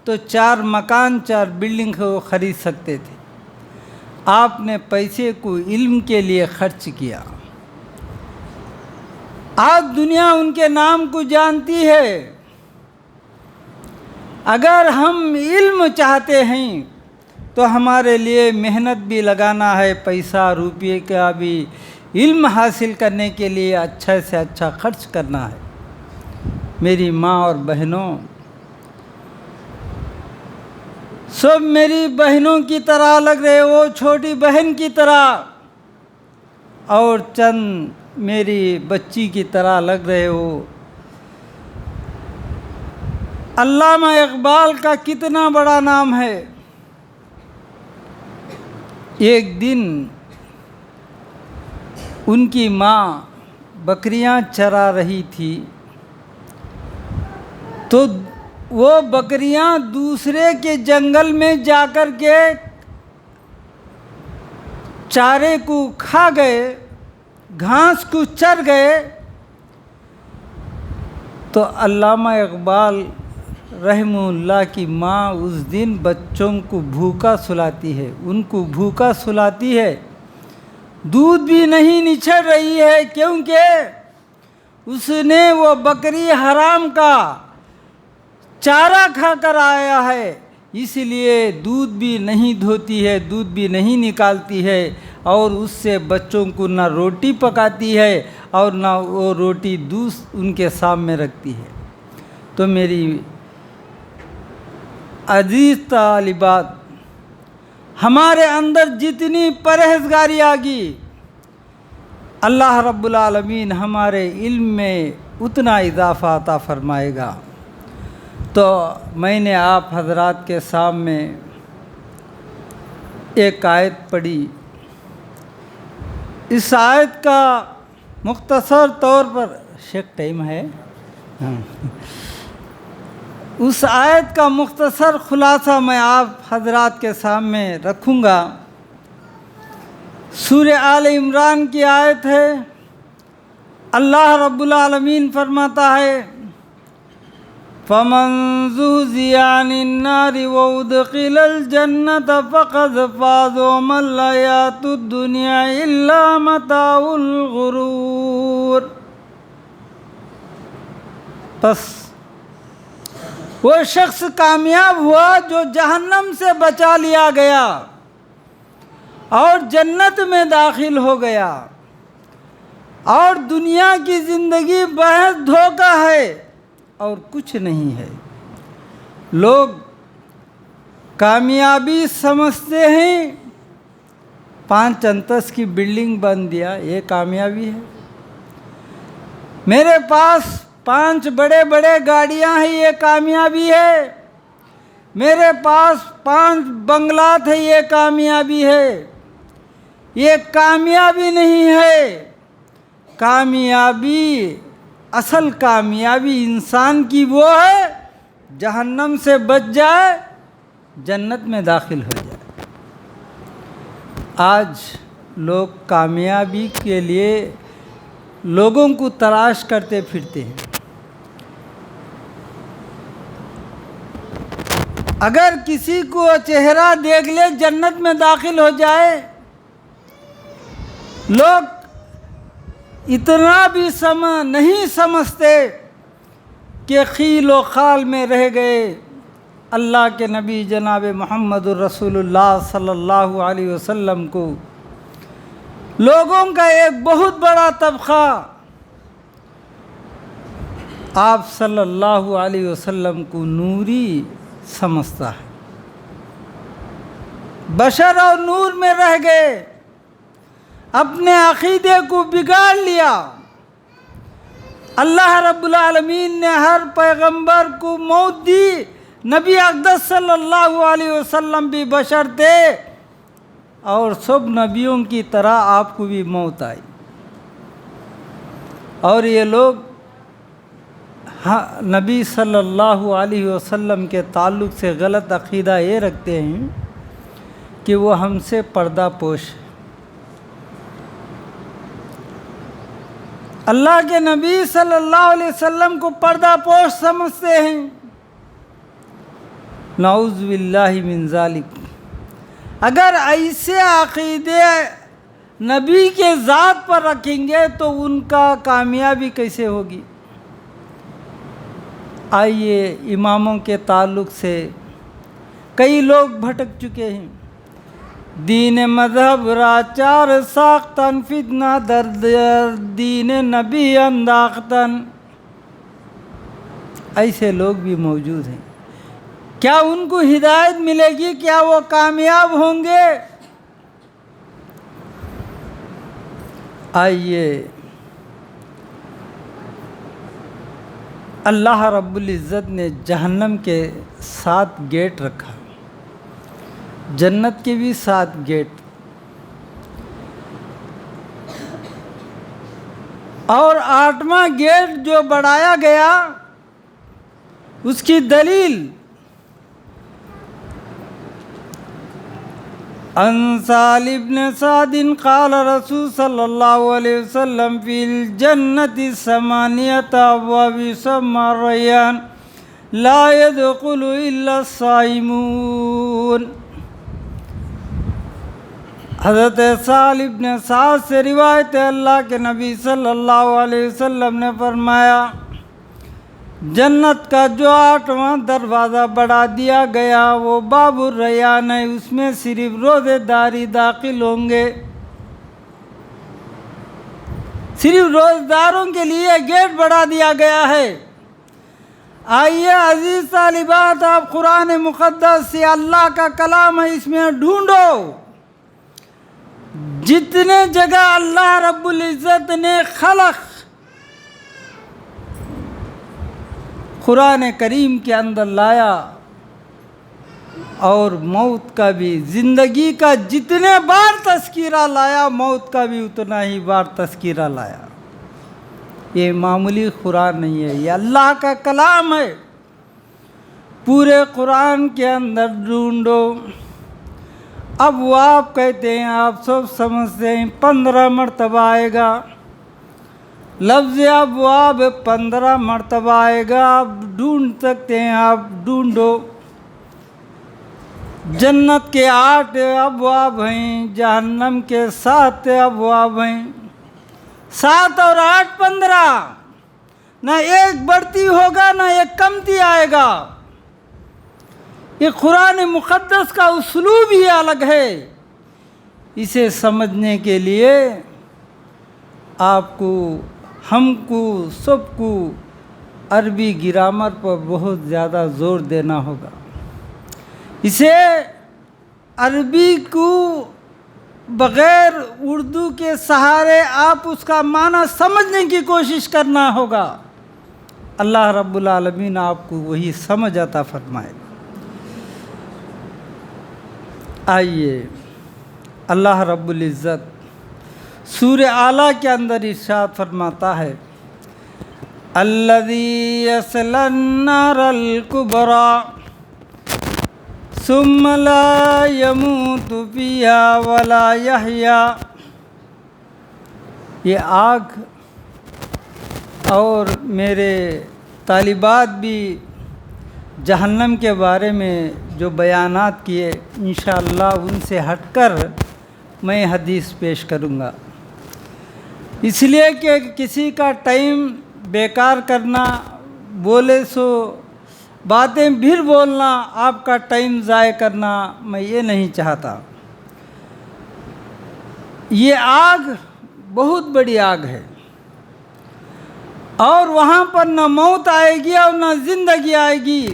تو 4 مکان 4 بلڈنگ کو خرید سکتے تھے۔ آپ نے پیسے کو علم کے لیے خرچ کیا، آج دنیا ان کے نام کو جانتی ہے۔ اگر ہم علم چاہتے ہیں تو ہمارے لیے محنت بھی لگانا ہے، پیسہ روپے کا بھی علم حاصل کرنے کے لیے اچھا سے اچھا خرچ کرنا ہے۔ میری ماں اور بہنوں، سب میری بہنوں کی طرح لگ رہے ہو، چھوٹی بہن کی طرح، اور چند میری بچی کی طرح لگ رہے ہو۔ علامہ اقبال کا کتنا بڑا نام ہے۔ ایک دن ان کی ماں بکریاں چرا رہی تھی تو وہ بکریاں دوسرے کے جنگل میں جا کر کے چارے کو کھا گئے، گھاس کو چر گئے۔ تو علامہ اقبال رحمہ اللہ کی ماں اس دن بچوں کو بھوکا سلاتی ہے، ان کو بھوکا سلاتی ہے، دودھ بھی نہیں نچھڑ رہی ہے کیونکہ اس نے وہ بکری حرام کا چارہ کھا کر آیا ہے، اس لیے دودھ بھی نہیں دھوتی ہے، دودھ بھی نہیں نکالتی ہے، اور اس سے بچوں کو نہ روٹی پکاتی ہے اور نہ وہ روٹی ان کے سامنے رکھتی ہے۔ تو میری عزیز طالبات، ہمارے اندر جتنی پرہیزگاری آ گئی، اللہ رب العالمین ہمارے علم میں اتنا اضافہ عطا فرمائے گا۔ تو میں نے آپ حضرات کے سامنے ایک آیت پڑھی، اس آیت کا مختصر طور پر شیخ ٹائم ہے، اس آیت کا مختصر خلاصہ میں آپ حضرات کے سامنے رکھوں گا۔ سورہ آل عمران کی آیت ہے، اللہ رب العالمین فرماتا ہے فَمَن زُحْزِحَ عَنِ النَّارِ وَأُدْخِلَ الْجَنَّةَ فَقَدْ فَازَ وَمَا الْحَيَاةُ الدُّنْيَا إِلَّا مَتَاعُ الْغُرُورِ۔ بس وہ شخص کامیاب ہوا جو جہنم سے بچا لیا گیا اور جنت میں داخل ہو گیا، اور دنیا کی زندگی بہت دھوکہ ہے اور کچھ نہیں ہے۔ لوگ کامیابی سمجھتے ہیں 5 انتس کی بلڈنگ بن دیا، یہ کامیابی ہے۔ میرے پاس 5 بڑے بڑے گاڑیاں ہیں، یہ کامیابی ہے۔ میرے پاس 5 بنگلات ہیں، یہ کامیابی ہے۔ یہ کامیابی نہیں ہے۔ کامیابی، اصل کامیابی انسان کی وہ ہے جہنم سے بچ جائے، جنت میں داخل ہو جائے۔ آج لوگ کامیابی کے لیے لوگوں کو تلاش کرتے پھرتے ہیں۔ اگر کسی کو چہرہ دیکھ لے جنت میں داخل ہو جائے، لوگ اتنا بھی نہیں سمجھتے کہ خیل و خال میں رہ گئے۔ اللہ کے نبی جناب محمد الرسول اللہ صلی اللہ علیہ وسلم کو لوگوں کا ایک بہت بڑا طبقہ آپ صلی اللہ علیہ وسلم کو نوری سمجھتا ہے۔ بشر اور نور میں رہ گئے، اپنے عقیدے کو بگاڑ لیا۔ اللہ رب العالمین نے ہر پیغمبر کو موت دی، نبی اقدس صلی اللہ علیہ وسلم بھی بشر تھے، اور سب نبیوں کی طرح آپ کو بھی موت آئی۔ اور یہ لوگ نبی صلی اللہ علیہ وسلم کے تعلق سے غلط عقیدہ یہ رکھتے ہیں کہ وہ ہم سے پردہ پوش ہے۔ اللہ کے نبی صلی اللہ علیہ وسلم کو پردہ پوش سمجھتے ہیں۔ نعوذ باللہ من ذالک۔ اگر ایسے عقیدے نبی کے ذات پر رکھیں گے تو ان کا کامیابی کیسے ہوگی؟ آئیے اماموں کے تعلق سے کئی لوگ بھٹک چکے ہیں۔ دین مذہب راچار ساختن، فتنہ در دین نبی انداختن، ایسے لوگ بھی موجود ہیں۔ کیا ان کو ہدایت ملے گی؟ کیا وہ کامیاب ہوں گے؟ آئیے اللہ رب العزت نے جہنم کے 7 گیٹ رکھا، جنت کے بھی 7 گیٹ، اور 8واں گیٹ جو بڑھایا گیا اس کی دلیل عن سہل بن سعد قال رسول صلی اللہ علیہ وسلم فی الجنت 8 ابواب یسمى الریان لا يدخل الا الصائمون۔ حضرت سہل ابن سعد سے روایت ہے، اللہ کے نبی صلی اللہ علیہ وسلم نے فرمایا جنت کا جو 8واں دروازہ بڑھا دیا گیا وہ باب الریان ہے، اس میں صرف روزے داری داخل ہوں گے، صرف روزداروں کے لیے گیٹ بڑھا دیا گیا ہے۔ آئیے عزیز طالبات، آپ قرآن مقدس سے اللہ کا کلام ہے، اس میں ڈھونڈو جتنے جگہ اللہ رب العزت نے خلق قرآن کریم کے اندر لایا، اور موت کا بھی، زندگی کا جتنے بار تذکرہ لایا موت کا بھی اتنا ہی بار تذکرہ لایا۔ یہ معمولی قرآن نہیں ہے، یہ اللہ کا کلام ہے۔ پورے قرآن کے اندر ڈھونڈو۔ ابواب کہتے ہیں، آپ سب سمجھتے ہیں 15 مرتبہ آئے گا، لفظ ابواب 15 مرتبہ آئے گا، آپ ڈھونڈ سکتے ہیں، آپ ڈھونڈو۔ جنت کے 8 ابواب ہیں، جہنم کے 7 ابواب ہیں، 7 اور 8 15، نہ ایک بڑھتی ہوگا نہ ایک کمتی آئے گا۔ یہ قرآن مقدس کا اسلوب ہی الگ ہے۔ اسے سمجھنے کے لیے آپ کو، ہم کو، سب کو عربی گرامر پر بہت زیادہ زور دینا ہوگا۔ اسے عربی کو بغیر اردو کے سہارے آپ اس کا معنی سمجھنے کی کوشش کرنا ہوگا۔ اللہ رب العالمین آپ کو وہی سمجھ عطا فرمائے۔ آئیے اللہ رب العزت سورہ اعلیٰ کے اندر ارشاد فرماتا ہے، الذی یصلی النار الکبریٰ ثم لا یموت فیہا ولا یحییٰ۔ یہ آگ، اور میرے طالبات بھی جہنم کے بارے میں جو بیانات کیے انشاءاللہ ان سے ہٹ کر میں حدیث پیش کروں گا، اس لیے کہ کسی کا ٹائم بیکار کرنا، بولے سو باتیں پھر بولنا، آپ کا ٹائم ضائع کرنا میں یہ نہیں چاہتا۔ یہ آگ بہت بڑی آگ ہے، اور وہاں پر نہ موت آئے گی اور نہ زندگی آئے گی،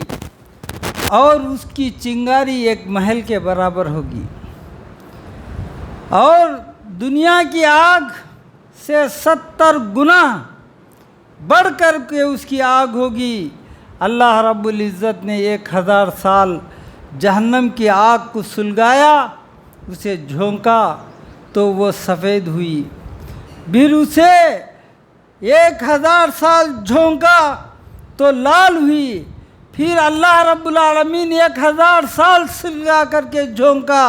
اور اس کی چنگاری ایک محل کے برابر ہوگی، اور دنیا کی آگ سے 70 گنا بڑھ کر کے اس کی آگ ہوگی۔ اللہ رب العزت نے 1000 سال جہنم کی آگ کو سلگایا، اسے جھونکا تو وہ سفید ہوئی، پھر اسے 1000 سال جھونکا تو لال ہوئی، پھر اللہ رب العالمین 1000 سال سلگا کر کے جھونکا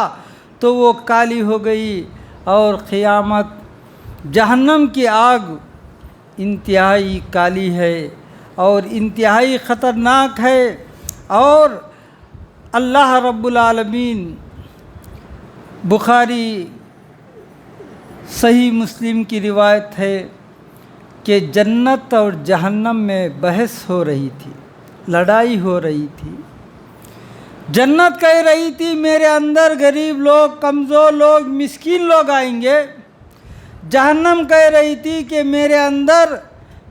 تو وہ کالی ہو گئی۔ اور قیامت، جہنم کی آگ انتہائی کالی ہے اور انتہائی خطرناک ہے، اور اللہ رب العالمین، بخاری صحیح مسلم کی روایت ہے کہ جنت اور جہنم میں بحث ہو رہی تھی، لڑائی ہو رہی تھی۔ جنت کہہ رہی تھی میرے اندر غریب لوگ، کمزور لوگ، مسکین لوگ آئیں گے۔ جہنم کہہ رہی تھی کہ میرے اندر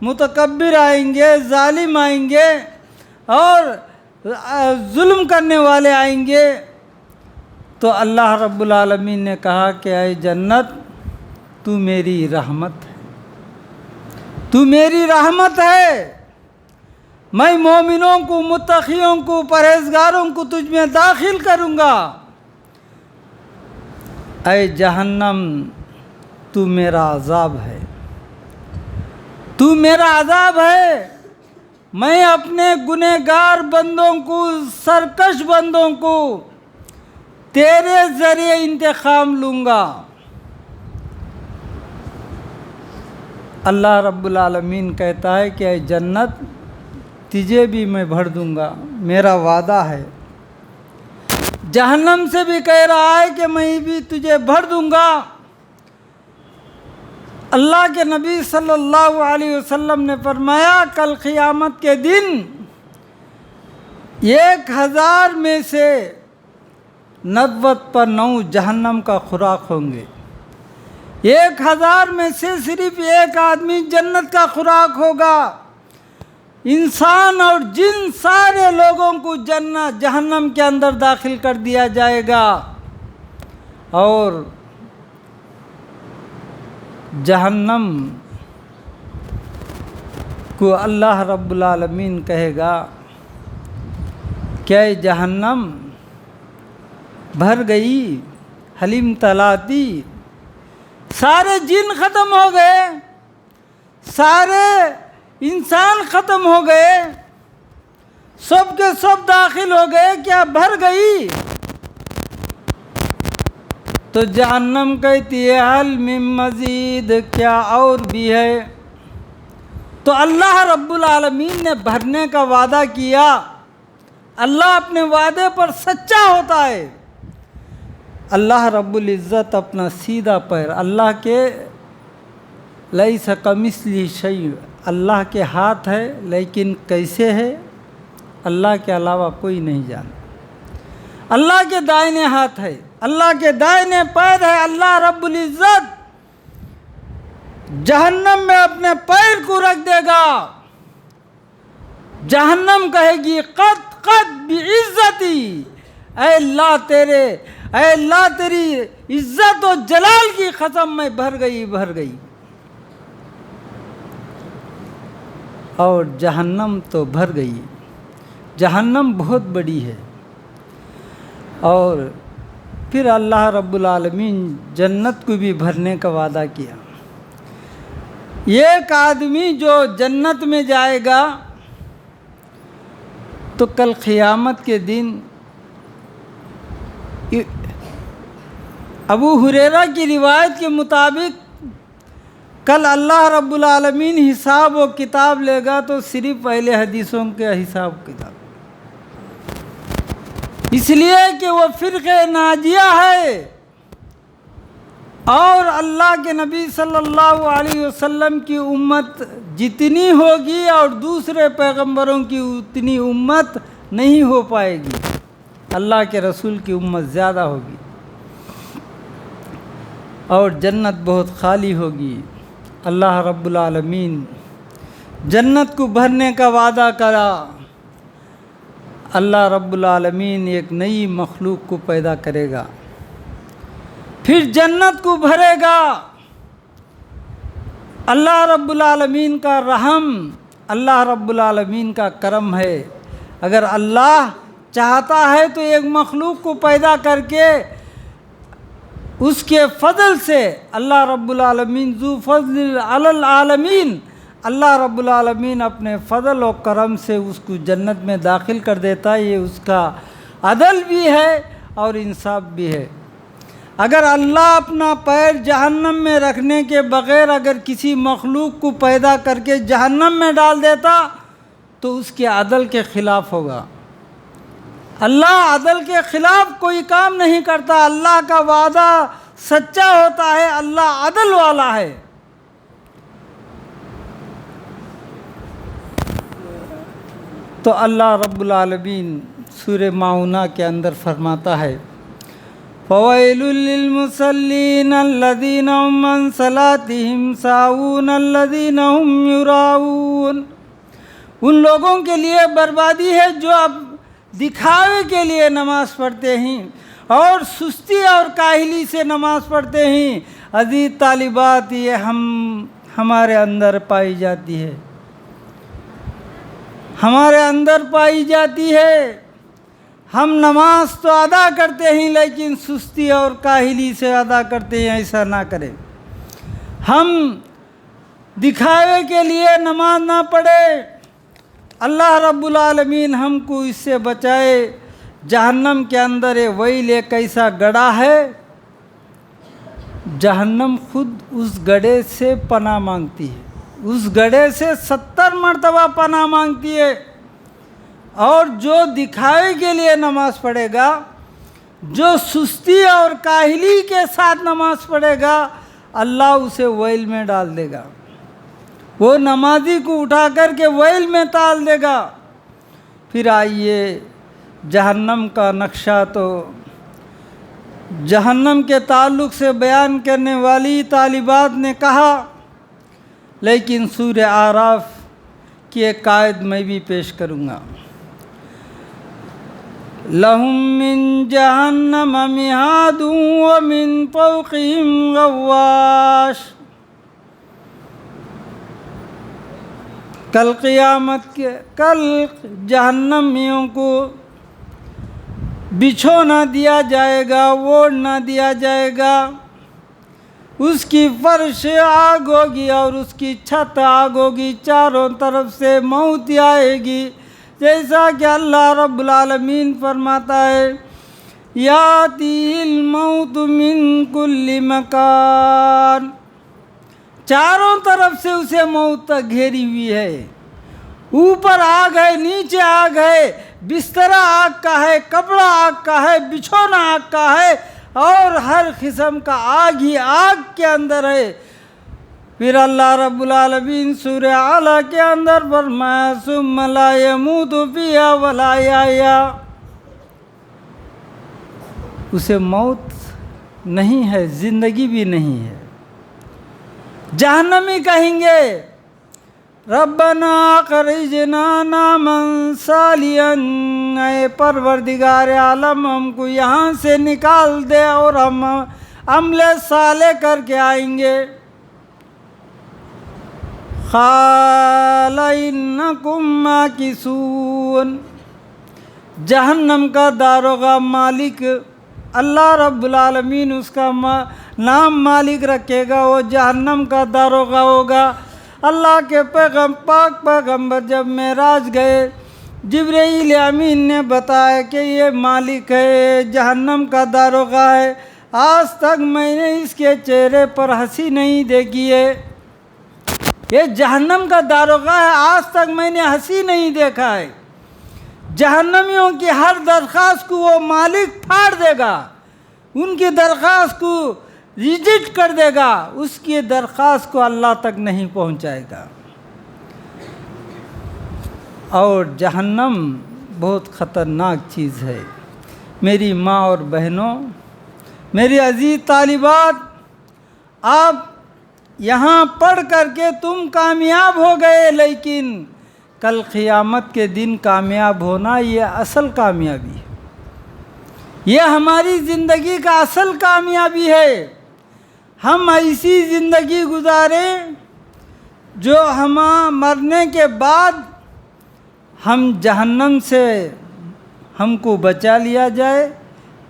متکبر آئیں گے، ظالم آئیں گے، اور ظلم کرنے والے آئیں گے۔ تو اللہ رب العالمین نے کہا کہ اے جنت، تو میری رحمت ہے، تو میری رحمت ہے، میں مومنوں کو، متقیوں کو، پرہیزگاروں کو تجھ میں داخل کروں گا۔ اے جہنم، تو میرا عذاب ہے، تو میرا عذاب ہے، میں اپنے گنہگار بندوں کو، سرکش بندوں کو تیرے ذریعے انتقام لوں گا۔ اللہ رب العالمین کہتا ہے کہ اے جنت، تجھے بھی میں بھر دوں گا، میرا وعدہ ہے۔ جہنم سے بھی کہہ رہا ہے کہ میں بھی تجھے بھر دوں گا۔ اللہ کے نبی صلی اللہ علیہ وسلم نے فرمایا کل قیامت کے دن 1000 میں سے 90 پر 9 جہنم کا خوراک ہوں گے، 1000 میں سے صرف ایک آدمی جنت کا خوراک ہوگا۔ انسان اور جن سارے لوگوں کو جہنم کے اندر داخل کر دیا جائے گا، اور جہنم کو اللہ رب العالمین کہے گا کہ جہنم بھر گئی، حلیم تلاتی، سارے جن ختم ہو گئے، سارے انسان ختم ہو گئے، سب کے سب داخل ہو گئے، کیا بھر گئی؟ تو جہنم کہتی ہے حل من مزید، کیا اور بھی ہے؟ تو اللہ رب العالمین نے بھرنے کا وعدہ کیا۔ اللہ اپنے وعدے پر سچا ہوتا ہے۔ اللہ رب العزت اپنا سیدھا پیر، اللہ کے لیس کمثلہ شیء، اللہ کے ہاتھ ہے لیکن کیسے ہے اللہ کے علاوہ کوئی نہیں جانتا۔ اللہ کے دائنے ہاتھ ہے، اللہ کے دائنے پیر ہے۔ اللہ رب العزت جہنم میں اپنے پیر کو رکھ دے گا، جہنم کہے گی قط بعزتی، اے اللہ تیری عزت و جلال کی قسم میں بھر گئی۔ اور جہنم تو بھر گئی، جہنم بہت بڑی ہے۔ اور پھر اللہ رب العالمین جنت کو بھی بھرنے کا وعدہ کیا۔ ایک آدمی جو جنت میں جائے گا تو کل قیامت کے دن ابو ہریرہ کی روایت کے مطابق کل اللہ رب العالمین حساب و کتاب لے گا تو صرف اہل حدیثوں کے حساب کتاب، اس لیے کہ وہ فرقہ ناجیہ ہے، اور اللہ کے نبی صلی اللہ علیہ وسلم کی امت جتنی ہوگی اور دوسرے پیغمبروں کی اتنی امت نہیں ہو پائے گی، اللہ کے رسول کی امت زیادہ ہوگی، اور جنت بہت خالی ہوگی۔ اللہ رب العالمین جنت کو بھرنے کا وعدہ کرا۔ اللہ رب العالمین ایک نئی مخلوق کو پیدا کرے گا، پھر جنت کو بھرے گا۔ اللہ رب العالمین کا رحم، اللہ رب العالمین کا کرم ہے۔ اگر اللہ چاہتا ہے تو ایک مخلوق کو پیدا کر کے اس کے فضل سے، اللہ رب العالمین ذو فضل علی العالمین، اللہ رب العالمین اپنے فضل و کرم سے اس کو جنت میں داخل کر دیتا ہے۔ یہ اس کا عدل بھی ہے اور انصاف بھی ہے۔ اگر اللہ اپنا پیر جہنم میں رکھنے کے بغیر اگر کسی مخلوق کو پیدا کر کے جہنم میں ڈال دیتا تو اس کے عدل کے خلاف ہوگا۔ اللہ عدل کے خلاف کوئی کام نہیں کرتا، اللہ کا وعدہ سچا ہوتا ہے، اللہ عدل والا ہے۔ تو اللہ رب العالمین سورہ ماؤنہ کے اندر فرماتا ہے فَوَيْلٌ لِّلْمُصَلِّينَ الَّذِينَ هُمْ عَنْ صَلَاتِهِمْ سَاهُونَ الَّذِينَ هُمْ يُرَاءُونَ، ان لوگوں کے لیے بربادی ہے جو اب دکھاوے کے لیے نماز پڑھتے ہیں اور سستی اور کاہلی سے نماز پڑھتے ہیں۔ عزیز طالبات، یہ ہمارے اندر پائی جاتی ہے، ہمارے اندر پائی جاتی ہے۔ ہم نماز تو ادا کرتے ہیں لیکن سستی اور کاہلی سے ادا کرتے ہیں، ایسا نہ کریں۔ ہم دکھاوے کے لیے نماز نہ پڑھے۔ اللہ رب العالمین ہم کو اس سے بچائے۔ جہنم کے اندر ویل ایک ایسا گڑھا ہے، جہنم خود اس گڑھے سے پناہ مانگتی ہے، اس گڑھے سے 70 مرتبہ پناہ مانگتی ہے۔ اور جو دکھاوے کے لیے نماز پڑھے گا، جو سستی اور کاہلی کے ساتھ نماز پڑھے گا، اللہ اسے ویل میں ڈال دے گا، وہ نمازی کو اٹھا کر کے ویل میں ڈال دے گا۔ پھر آئیے جہنم کا نقشہ تو جہنم کے تعلق سے بیان کرنے والی طالبات نے کہا، لیکن سورہ اعراف کی ایک آیت میں بھی پیش کروں گا۔ لَهُم مِّن جَهَنَّمَ مِہَادٌ وَمِن فَوْقِهِمْ غَوَّاشٌ۔ کل قیامت کے کل جہنمیوں کو بچھونا دیا جائے گا، اوڑھ نہ دیا جائے گا، اس کی فرش آگ ہوگی اور اس کی چھت آگ ہوگی، چاروں طرف سے موت آئے گی، جیسا کہ اللہ رب العالمین فرماتا ہے، یاتی الموت من کل مکان، چاروں طرف سے اسے موت تک گھیری ہوئی ہے، اوپر آگ ہے، نیچے آگ ہے، بستر آگ کا ہے، کپڑا آگ کا ہے، بچھونا آگ کا ہے، اور ہر قسم کا آگ ہی آگ کے اندر ہے۔ پھر اللہ رب العالمین سورہ اعلیٰ کے اندر فرمایا، ثم لا يموت فیہا ولا یحیا، اسے موت نہیں ہے، زندگی بھی نہیں ہے۔ جہنمی کہیں گے، ربنا اخرجنا نعمل صالحا، اے پروردگار عالم ہم کو یہاں سے نکال دے اور ہم عمل صالح کر کے آئیں گے۔ قال انکم ماکثون، جہنم کا داروغہ مالک اللہ رب العالمین اس کا نام مالک رکھے گا، وہ جہنم کا داروغہ ہوگا۔ اللہ کے پاک پیغمبر جب معراج گئے، جبرائیل امین نے بتایا کہ یہ مالک ہے، جہنم کا داروغہ ہے، آج تک میں نے اس کے چہرے پر ہنسی نہیں دیکھی ہے، یہ جہنم کا داروغہ ہے، آج تک میں نے ہنسی نہیں دیکھا ہے۔ جہنمیوں کی ہر درخواست کو وہ مالک پھاڑ دے گا، ان کی درخواست کو ریجیکٹ کر دے گا، اس کی درخواست کو اللہ تک نہیں پہنچائے گا۔ اور جہنم بہت خطرناک چیز ہے۔ میری ماں اور بہنوں، میری عزیز طالبات، آپ یہاں پڑھ کر کے تم کامیاب ہو گئے، لیکن کل قیامت کے دن کامیاب ہونا یہ اصل کامیابی ہے، یہ ہماری زندگی کا اصل کامیابی ہے۔ ہم ایسی زندگی گزاریں جو ہم مرنے کے بعد ہم جہنم سے ہم کو بچا لیا جائے،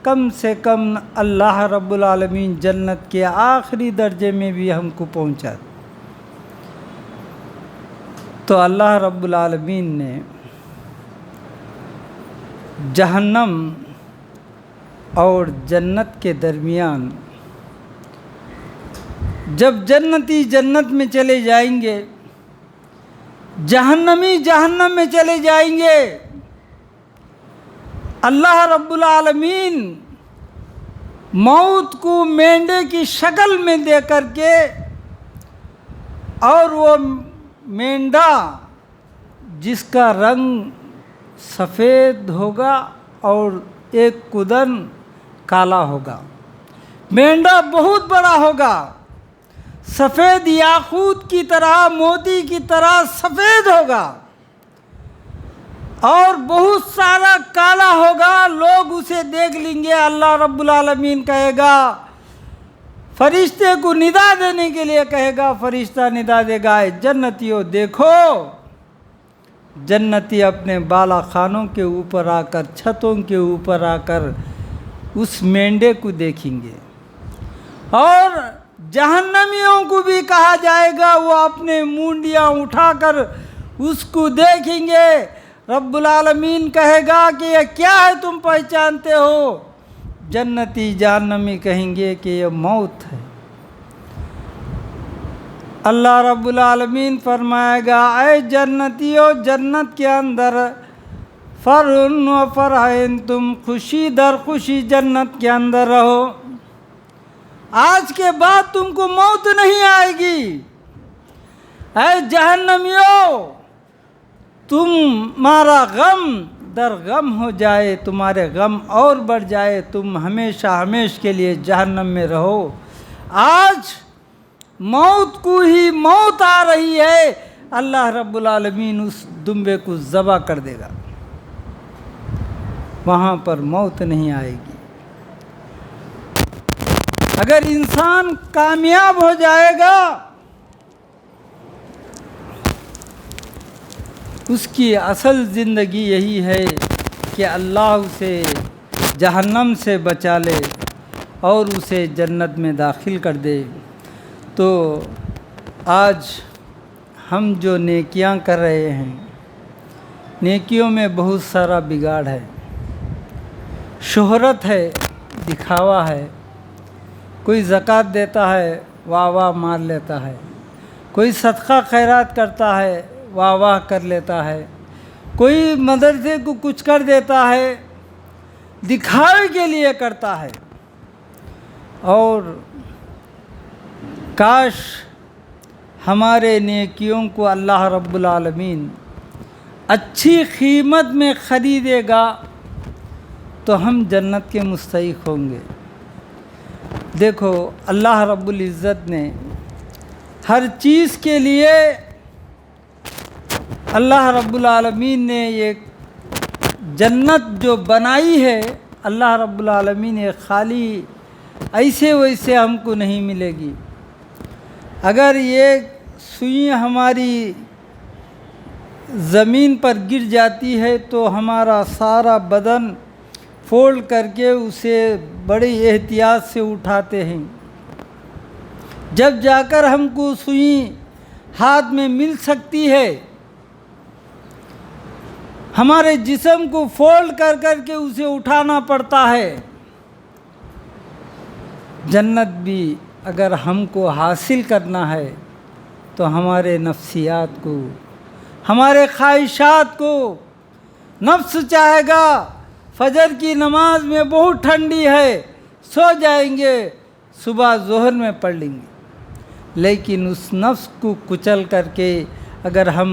کم سے کم اللہ رب العالمین جنت کے آخری درجے میں بھی ہم کو پہنچا۔ تو اللہ رب العالمین نے جہنم اور جنت کے درمیان، جب جنتی جنت میں چلے جائیں گے، جہنمی جہنم میں چلے جائیں گے، اللہ رب العالمین موت کو مینڈے کی شکل میں دے کر کے، اور وہ مینڈا جس کا رنگ سفید ہوگا اور ایک کدن کالا ہوگا، مینڈا بہت بڑا ہوگا، سفید یاقوت کی طرح، موتی کی طرح سفید ہوگا، اور بہت سارا کالا ہوگا، لوگ اسے دیکھ لیں گے۔ اللہ رب العالمین کہے گا، فرشتے کو ندا دینے کے لیے کہے گا، فرشتہ ندا دے گا، جنتیوں دیکھو۔ جنتی اپنے بالا خانوں کے اوپر آ کر، چھتوں کے اوپر آ کر اس مینڈے کو دیکھیں گے، اور جہنمیوں کو بھی کہا جائے گا، وہ اپنے مونڈیاں اٹھا کر اس کو دیکھیں گے۔ رب العالمین کہے گا کہ یہ کیا ہے تم پہچانتے ہو؟ جنتی جہنمی کہیں گے کہ یہ موت ہے۔ اللہ رب العالمین فرمائے گا، اے جنتیوں، جنت کے اندر فرن و فرحین، تم خوشی در خوشی جنت کے اندر رہو، آج کے بعد تم کو موت نہیں آئے گی۔ اے جہنمیوں، تمہارا غم در غم ہو جائے، تمہارے غم اور بڑھ جائے، تم ہمیشہ ہمیش کے لیے جہنم میں رہو۔ آج موت کو ہی موت آ رہی ہے، اللہ رب العالمین اس دمبے کو ذبح کر دے گا، وہاں پر موت نہیں آئے گی۔ اگر انسان کامیاب ہو جائے گا، اس کی اصل زندگی یہی ہے کہ اللہ اسے جہنم سے بچا لے اور اسے جنت میں داخل کر دے۔ تو آج ہم جو نیکیاں کر رہے ہیں، نیکیوں میں بہت سارا بگاڑ ہے، شہرت ہے، دکھاوا ہے، کوئی زکوٰۃ دیتا ہے واہ واہ مار لیتا ہے، کوئی صدقہ خیرات کرتا ہے واہ واہ کر لیتا ہے، کوئی مدرسے کو کچھ کر دیتا ہے، دکھاوے کے لیے کرتا ہے۔ اور کاش ہمارے نیکیوں کو اللہ رب العالمین اچھی قیمت میں خریدے گا تو ہم جنت کے مستحق ہوں گے۔ دیکھو اللہ رب العزت نے ہر چیز کے لیے، اللہ رب العالمین نے یہ جنت جو بنائی ہے، اللہ رب العالمین نے خالی ایسے ویسے ہم کو نہیں ملے گی۔ اگر یہ سوئی ہماری زمین پر گر جاتی ہے تو ہمارا سارا بدن فولڈ کر کے اسے بڑی احتیاط سے اٹھاتے ہیں، جب جا کر ہم کو سوئی ہاتھ میں مل سکتی ہے۔ ہمارے جسم کو فولڈ کر کر کے اسے اٹھانا پڑتا ہے۔ جنت بھی اگر ہم کو حاصل کرنا ہے تو ہمارے نفسیات کو، ہمارے خواہشات کو، نفس چاہے گا فجر کی نماز میں بہت ٹھنڈی ہے، سو جائیں گے، صبح ظہر میں پڑھ لیں گے، لیکن اس نفس کو کچل کر کے اگر ہم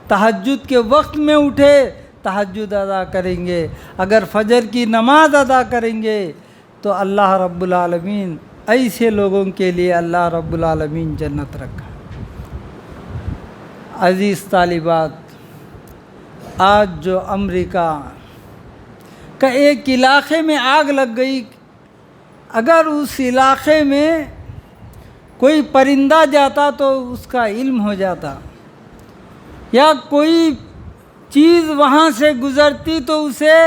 تہجد کے وقت میں اٹھے تہجد ادا کریں گے، اگر فجر کی نماز ادا کریں گے تو اللہ رب العالمین ایسے لوگوں کے لیے اللہ رب العالمین جنت رکھا۔ عزیز طالبات، آج جو امریکہ کا ایک علاقے میں آگ لگ گئی، اگر اس علاقے میں کوئی پرندہ جاتا تو اس کا علم ہو جاتا، یا کوئی چیز وہاں سے گزرتی تو اسے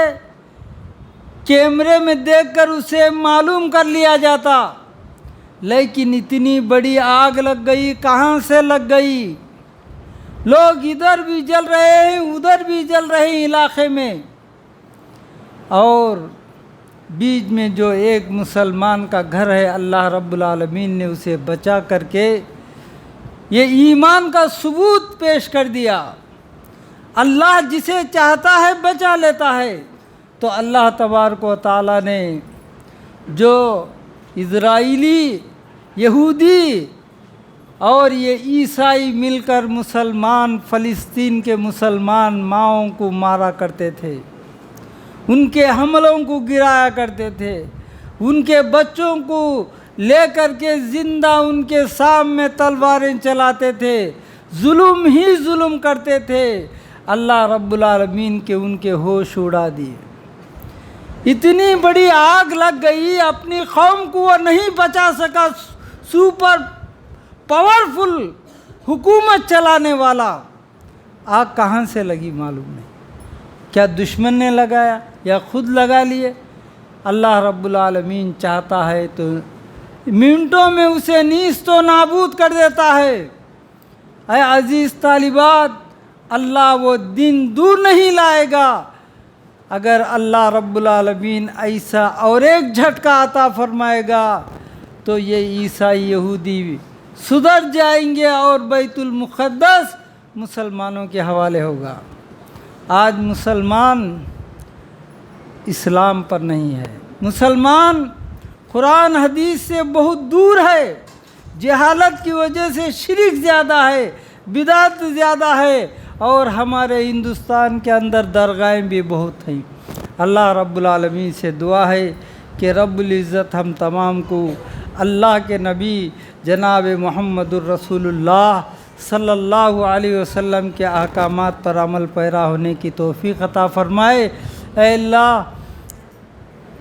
کیمرے میں دیکھ کر اسے معلوم کر لیا جاتا، لیکن اتنی بڑی آگ لگ گئی، کہاں سے لگ گئی؟ لوگ ادھر بھی جل رہے ہیں، ادھر بھی جل رہے ہیں علاقے میں، اور بیچ میں جو ایک مسلمان کا گھر ہے، اللہ رب العالمین نے اسے بچا کر کے یہ ایمان کا ثبوت پیش کر دیا۔ اللہ جسے چاہتا ہے بچا لیتا ہے۔ تو اللہ تبارک و تعالیٰ نے جو اسرائیلی، یہودی اور یہ عیسائی مل کر مسلمان، فلسطین کے مسلمان ماؤں کو مارا کرتے تھے، ان کے حملوں کو گرایا کرتے تھے، ان کے بچوں کو لے کر کے زندہ ان کے سامنے تلواریں چلاتے تھے، ظلم ہی ظلم کرتے تھے، اللہ رب العالمین کے ان کے ہوش اڑا دیے۔ اتنی بڑی آگ لگ گئی، اپنی قوم کو وہ نہیں بچا سکا، سپر پاورفل حکومت چلانے والا۔ آگ کہاں سے لگی معلوم نہیں، کیا دشمن نے لگایا یا خود لگا لیے؟ اللہ رب العالمین چاہتا ہے تو منٹوں میں اسے نیست و نابود کر دیتا ہے۔ اے عزیز طالبات، اللہ وہ دن دور نہیں لائے گا اگر اللہ رب العالمین ایسا اور ایک جھٹکا عطا فرمائے گا تو یہ عیسائی یہودی سدھر جائیں گے اور بیت المقدس مسلمانوں کے حوالے ہوگا۔ آج مسلمان اسلام پر نہیں ہے، مسلمان قرآن حدیث سے بہت دور ہے، جہالت کی وجہ سے شرک زیادہ ہے، بدعت زیادہ ہے، اور ہمارے ہندوستان کے اندر درگاہیں بھی بہت ہیں۔ اللہ رب العالمین سے دعا ہے کہ رب العزت ہم تمام کو اللہ کے نبی جناب محمد الرسول اللہ صلی اللہ علیہ وسلم کے احکامات پر عمل پیرا ہونے کی توفیق عطا فرمائے۔ اے اللہ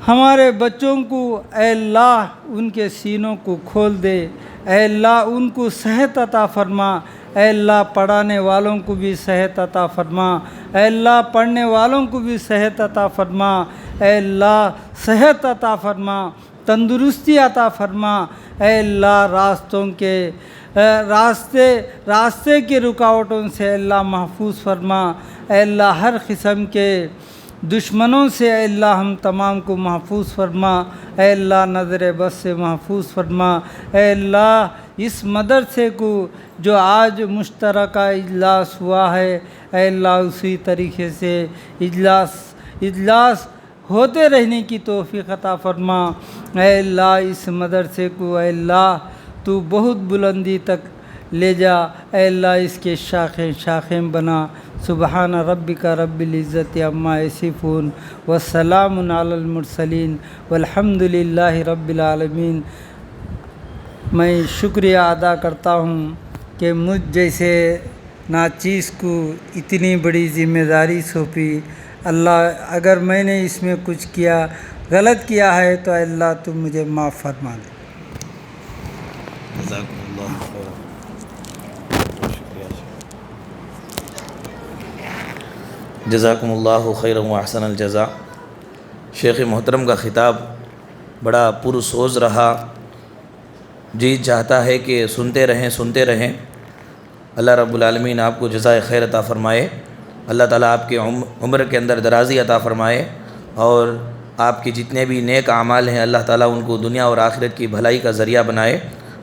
ہمارے بچوں کو، اے اللہ ان کے سینوں کو کھول دے، اے اللہ ان کو صحت عطا فرما، اے اللہ پڑھانے والوں کو بھی صحت عطا فرما، اے اللہ پڑھنے والوں کو بھی صحت عطا فرما، اے اللہ صحت عطا فرما، تندرستی عطا فرما، اے اللہ راستے کی رکاوٹوں سے اللہ محفوظ فرما، اے اللہ ہر قسم کے دشمنوں سے اے اللہ ہم تمام کو محفوظ فرما، اے اللہ نظر بد سے محفوظ فرما، اے اللہ اس مدرسے کو جو آج مشترکہ اجلاس ہوا ہے، اے اللہ اسی طریقے سے اجلاس ہوتے رہنے کی توفیق عطا فرما، اے اللہ اس مدرسے کو اے اللہ تو بہت بلندی تک لے جا، اے اللہ اس کے شاخیں بنا۔ سبحان ربک رب العزت عما یصفون والسلام علی المرسلین والحمد للہ رب العالمین۔ میں شکریہ ادا کرتا ہوں کہ مجھ جیسے ناچیز کو اتنی بڑی ذمہ داری سونپی۔ اللہ اگر میں نے اس میں کچھ کیا غلط کیا ہے تو اللہ تو مجھے معاف فرما دے۔ جزاکم اللہ خیر۔ جزاکم اللہ خیر و احسن الجزاء۔ شیخ محترم کا خطاب بڑا پرسوز رہا، جی چاہتا ہے کہ سنتے رہیں۔ اللہ رب العالمین آپ کو جزائے خیر عطا فرمائے، اللہ تعالیٰ آپ کے عمر کے اندر درازی عطا فرمائے، اور آپ کے جتنے بھی نیک اعمال ہیں اللہ تعالیٰ ان کو دنیا اور آخرت کی بھلائی کا ذریعہ بنائے،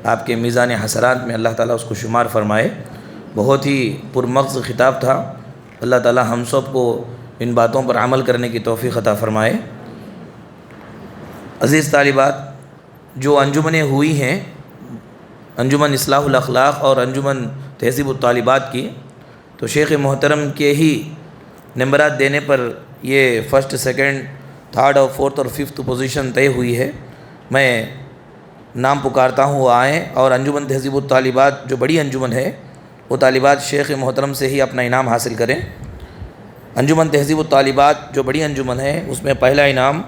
آپ کے میزان حسنات میں اللہ تعالیٰ اس کو شمار فرمائے۔ بہت ہی پرمغز خطاب تھا، اللہ تعالیٰ ہم سب کو ان باتوں پر عمل کرنے کی توفیق عطا فرمائے۔ عزیز طالبات، جو انجمنیں ہوئی ہیں، انجمن اصلاح الاخلاق اور انجمن تہذیب الطالبات کی، تو شیخ محترم کے ہی نمبرات دینے پر یہ فرسٹ، سیکنڈ، تھرڈ اور فورتھ اور ففتھ پوزیشن طے ہوئی ہے۔ میں نام پکارتا ہوں وہ آئیں، اور انجمن تہذیب الطالبات جو بڑی انجمن ہے وہ طالبات شیخ محترم سے ہی اپنا انعام حاصل کریں۔ انجمن تہذیب الطالبات جو بڑی انجمن ہے اس میں پہلا انعام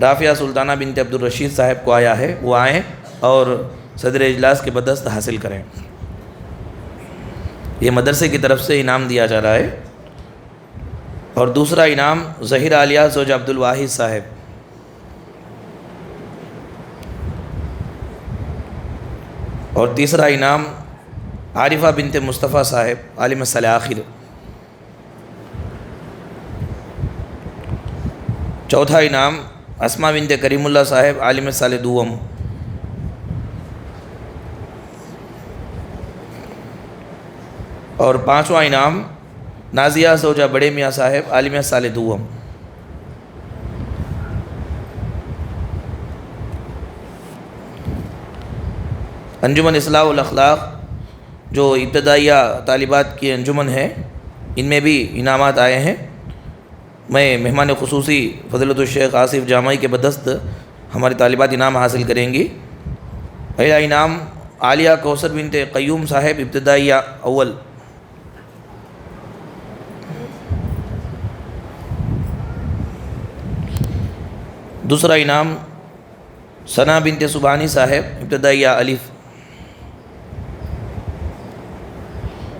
رافعہ سلطانہ بنت عبدالرشید صاحب کو آیا ہے، وہ آئیں اور صدر اجلاس کے بدست حاصل کریں۔ یہ مدرسے کی طرف سے انعام دیا جا رہا ہے۔ اور دوسرا انعام ظہیر عالیہ زوجہ عبدالواحد صاحب۔ اور تیسرا انعام عارفہ بنت مصطفیٰ صاحب، عالم سال آخر۔ چوتھا انعام اسماء بنت کریم اللہ صاحب، عالم سال دوم۔ اور پانچواں انعام نازیہ زوجہ بڑے میاں صاحب، عالم سال دوم۔ انجمن اصلاح الاخلاق جو ابتدائیہ طالبات کی انجمن ہے، ان میں بھی انعامات آئے ہیں۔ میں مہمان خصوصی فضیلت الشیخ آصف جامعی کے بدست ہماری طالبات انعام حاصل کریں گی۔ پہلا انعام عالیہ کوثر بنت قیوم صاحب، ابتدائیہ اول۔ دوسرا انعام ثنا بنت سبحانی صاحب، ابتدائیہ الف۔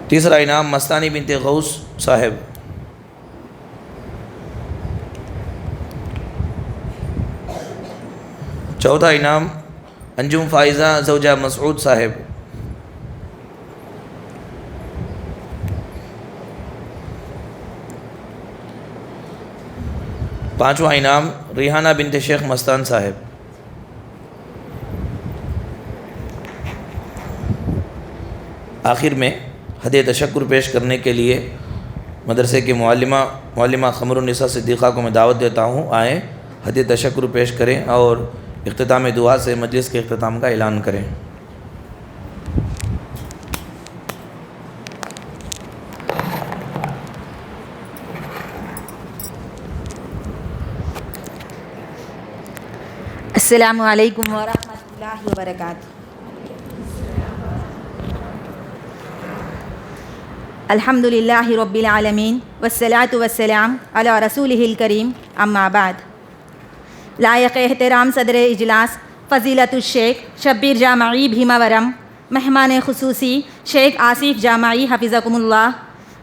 تیسرا انعام مستانی بنت غوث صاحب۔ چوتھا انعام انجم فائزہ زوجہ مسعود صاحب۔ پانچواں انعام ریحانہ بنت شیخ مستان صاحب۔ آخر میں ہدیہ تشکر پیش کرنے کے لیے مدرسے کی معلمہ قمر النساء صدیقہ کو میں دعوت دیتا ہوں، آئیں ہدیہ تشکر پیش کریں اور اختتام دعا سے مجلس کے اختتام کا اعلان کریں۔ السلام علیکم ورحمۃ اللہ وبرکاتہ۔ الحمد للہ رب العالمین والصلاة والسلام علی رسولہ الکریم، اما بعد۔ لائق احترام صدر اجلاس فضیلت الشیخ شبیر جامعی بھیماورم، مہمان خصوصی شیخ آصف جامعی حفظکم اللہ،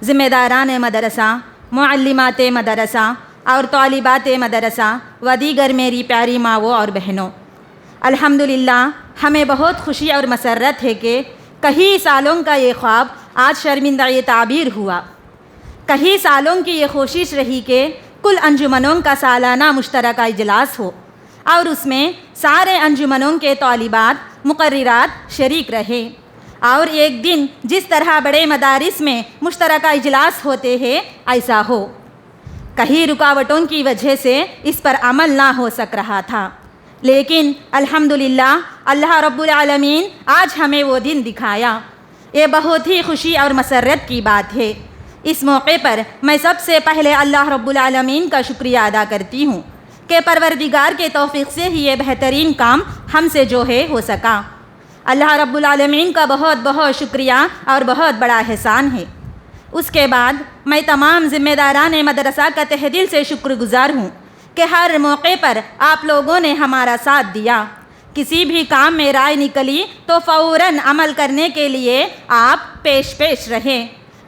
ذمہ داران مدرسہ، معلمات مدرسہ اور طالبات مدرسہ و دیگر میری پیاری ماؤں اور بہنوں، الحمدللہ ہمیں بہت خوشی اور مسرت ہے کہ کئی سالوں کا یہ خواب آج شرمندہ یہ تعبیر ہوا۔ کئی سالوں کی یہ کوشش رہی کہ کل انجمنوں کا سالانہ مشترکہ اجلاس ہو اور اس میں سارے انجمنوں کے طالبات مقررات شریک رہے، اور ایک دن جس طرح بڑے مدارس میں مشترکہ اجلاس ہوتے ہیں ایسا ہو۔ کئی رکاوٹوں کی وجہ سے اس پر عمل نہ ہو سک رہا تھا، لیکن الحمدللہ اللہ رب العالمین آج ہمیں وہ دن دکھایا۔ یہ بہت ہی خوشی اور مسرت کی بات ہے۔ اس موقع پر میں سب سے پہلے اللہ رب العالمین کا شکریہ ادا کرتی ہوں کہ پروردگار کے توفیق سے ہی یہ بہترین کام ہم سے جو ہے ہو سکا۔ اللہ رب العالمین کا بہت بہت شکریہ اور بہت بڑا احسان ہے۔ اس کے بعد میں تمام ذمہ داران مدرسہ کا تہ دل سے شکر گزار ہوں کہ ہر موقع پر آپ لوگوں نے ہمارا ساتھ دیا۔ کسی بھی کام میں رائے نکلی تو فوراً عمل کرنے کے لیے آپ پیش رہے۔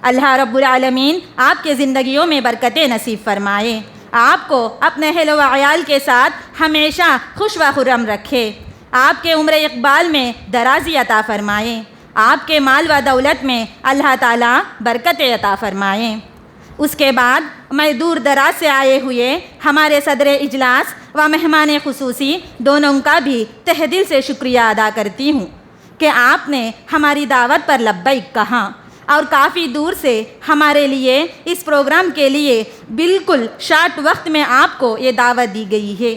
اللہ رب العالمین آپ کے زندگیوں میں برکتیں نصیب فرمائے، آپ کو اپنے اہل و عیال کے ساتھ ہمیشہ خوش و خرم رکھے، آپ کے عمر اقبال میں درازی عطا فرمائے، آپ کے مال و دولت میں اللہ تعالیٰ برکت عطا فرمائیں۔ اس کے بعد میں دور دراز سے آئے ہوئے ہمارے صدر اجلاس و مہمان خصوصی دونوں کا بھی تہ دل سے شکریہ ادا کرتی ہوں کہ آپ نے ہماری دعوت پر لبیک کہا اور کافی دور سے ہمارے لیے اس پروگرام کے لیے بالکل شارٹ وقت میں آپ کو یہ دعوت دی گئی ہے،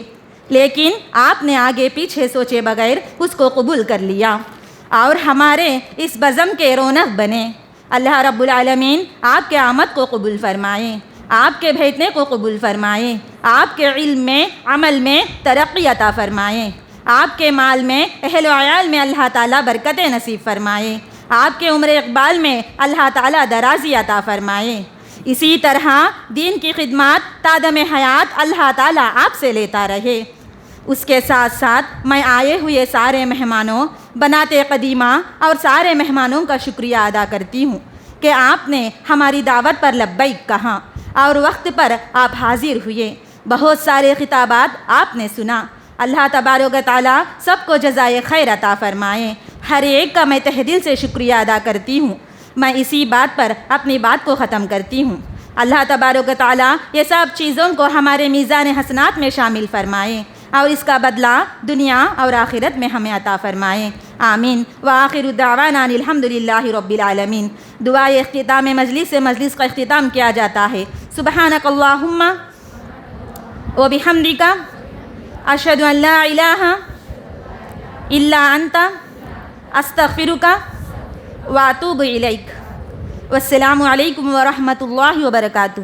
لیکن آپ نے آگے پیچھے سوچے بغیر اس کو قبول کر لیا اور ہمارے اس بزم کے رونق بنے۔ اللہ رب العالمین آپ کے آمد کو قبول فرمائیں، آپ کے بھیجنے کو قبول فرمائیں، آپ کے علم میں عمل میں ترقی عطا فرمائیں، آپ کے مال میں اہل و عیال میں اللہ تعالیٰ برکتیں نصیب فرمائیں، آپ کے عمر اقبال میں اللہ تعالیٰ درازی عطا فرمائیں۔ اسی طرح دین کی خدمات تادم حیات اللہ تعالیٰ آپ سے لیتا رہے۔ اس کے ساتھ ساتھ میں آئے ہوئے سارے مہمانوں، بنات قدیمہ اور سارے مہمانوں کا شکریہ ادا کرتی ہوں کہ آپ نے ہماری دعوت پر لبیک کہا اور وقت پر آپ حاضر ہوئے۔ بہت سارے خطابات آپ نے سنا۔ اللہ تبارک و تعالیٰ سب کو جزائے خیر عطا فرمائیں۔ ہر ایک کا میں تہ دل سے شکریہ ادا کرتی ہوں۔ میں اسی بات پر اپنی بات کو ختم کرتی ہوں۔ اللہ تبارک و تعالیٰ یہ سب چیزوں کو ہمارے میزان حسنات میں شامل فرمائیں اور اس کا بدلہ دنیا اور آخرت میں ہمیں عطا فرمائیں، آمین۔ وآخر دعوانا الحمدللہ رب العالمین۔ دعائے اختتام مجلس سے مجلس کا اختتام کیا جاتا ہے۔ سبحانک اللہم وبحمدک، اشہد ان لا الہ الا انت، استغفرک واتوب الیک۔ والسلام علیکم ورحمۃ اللہ وبرکاتہ۔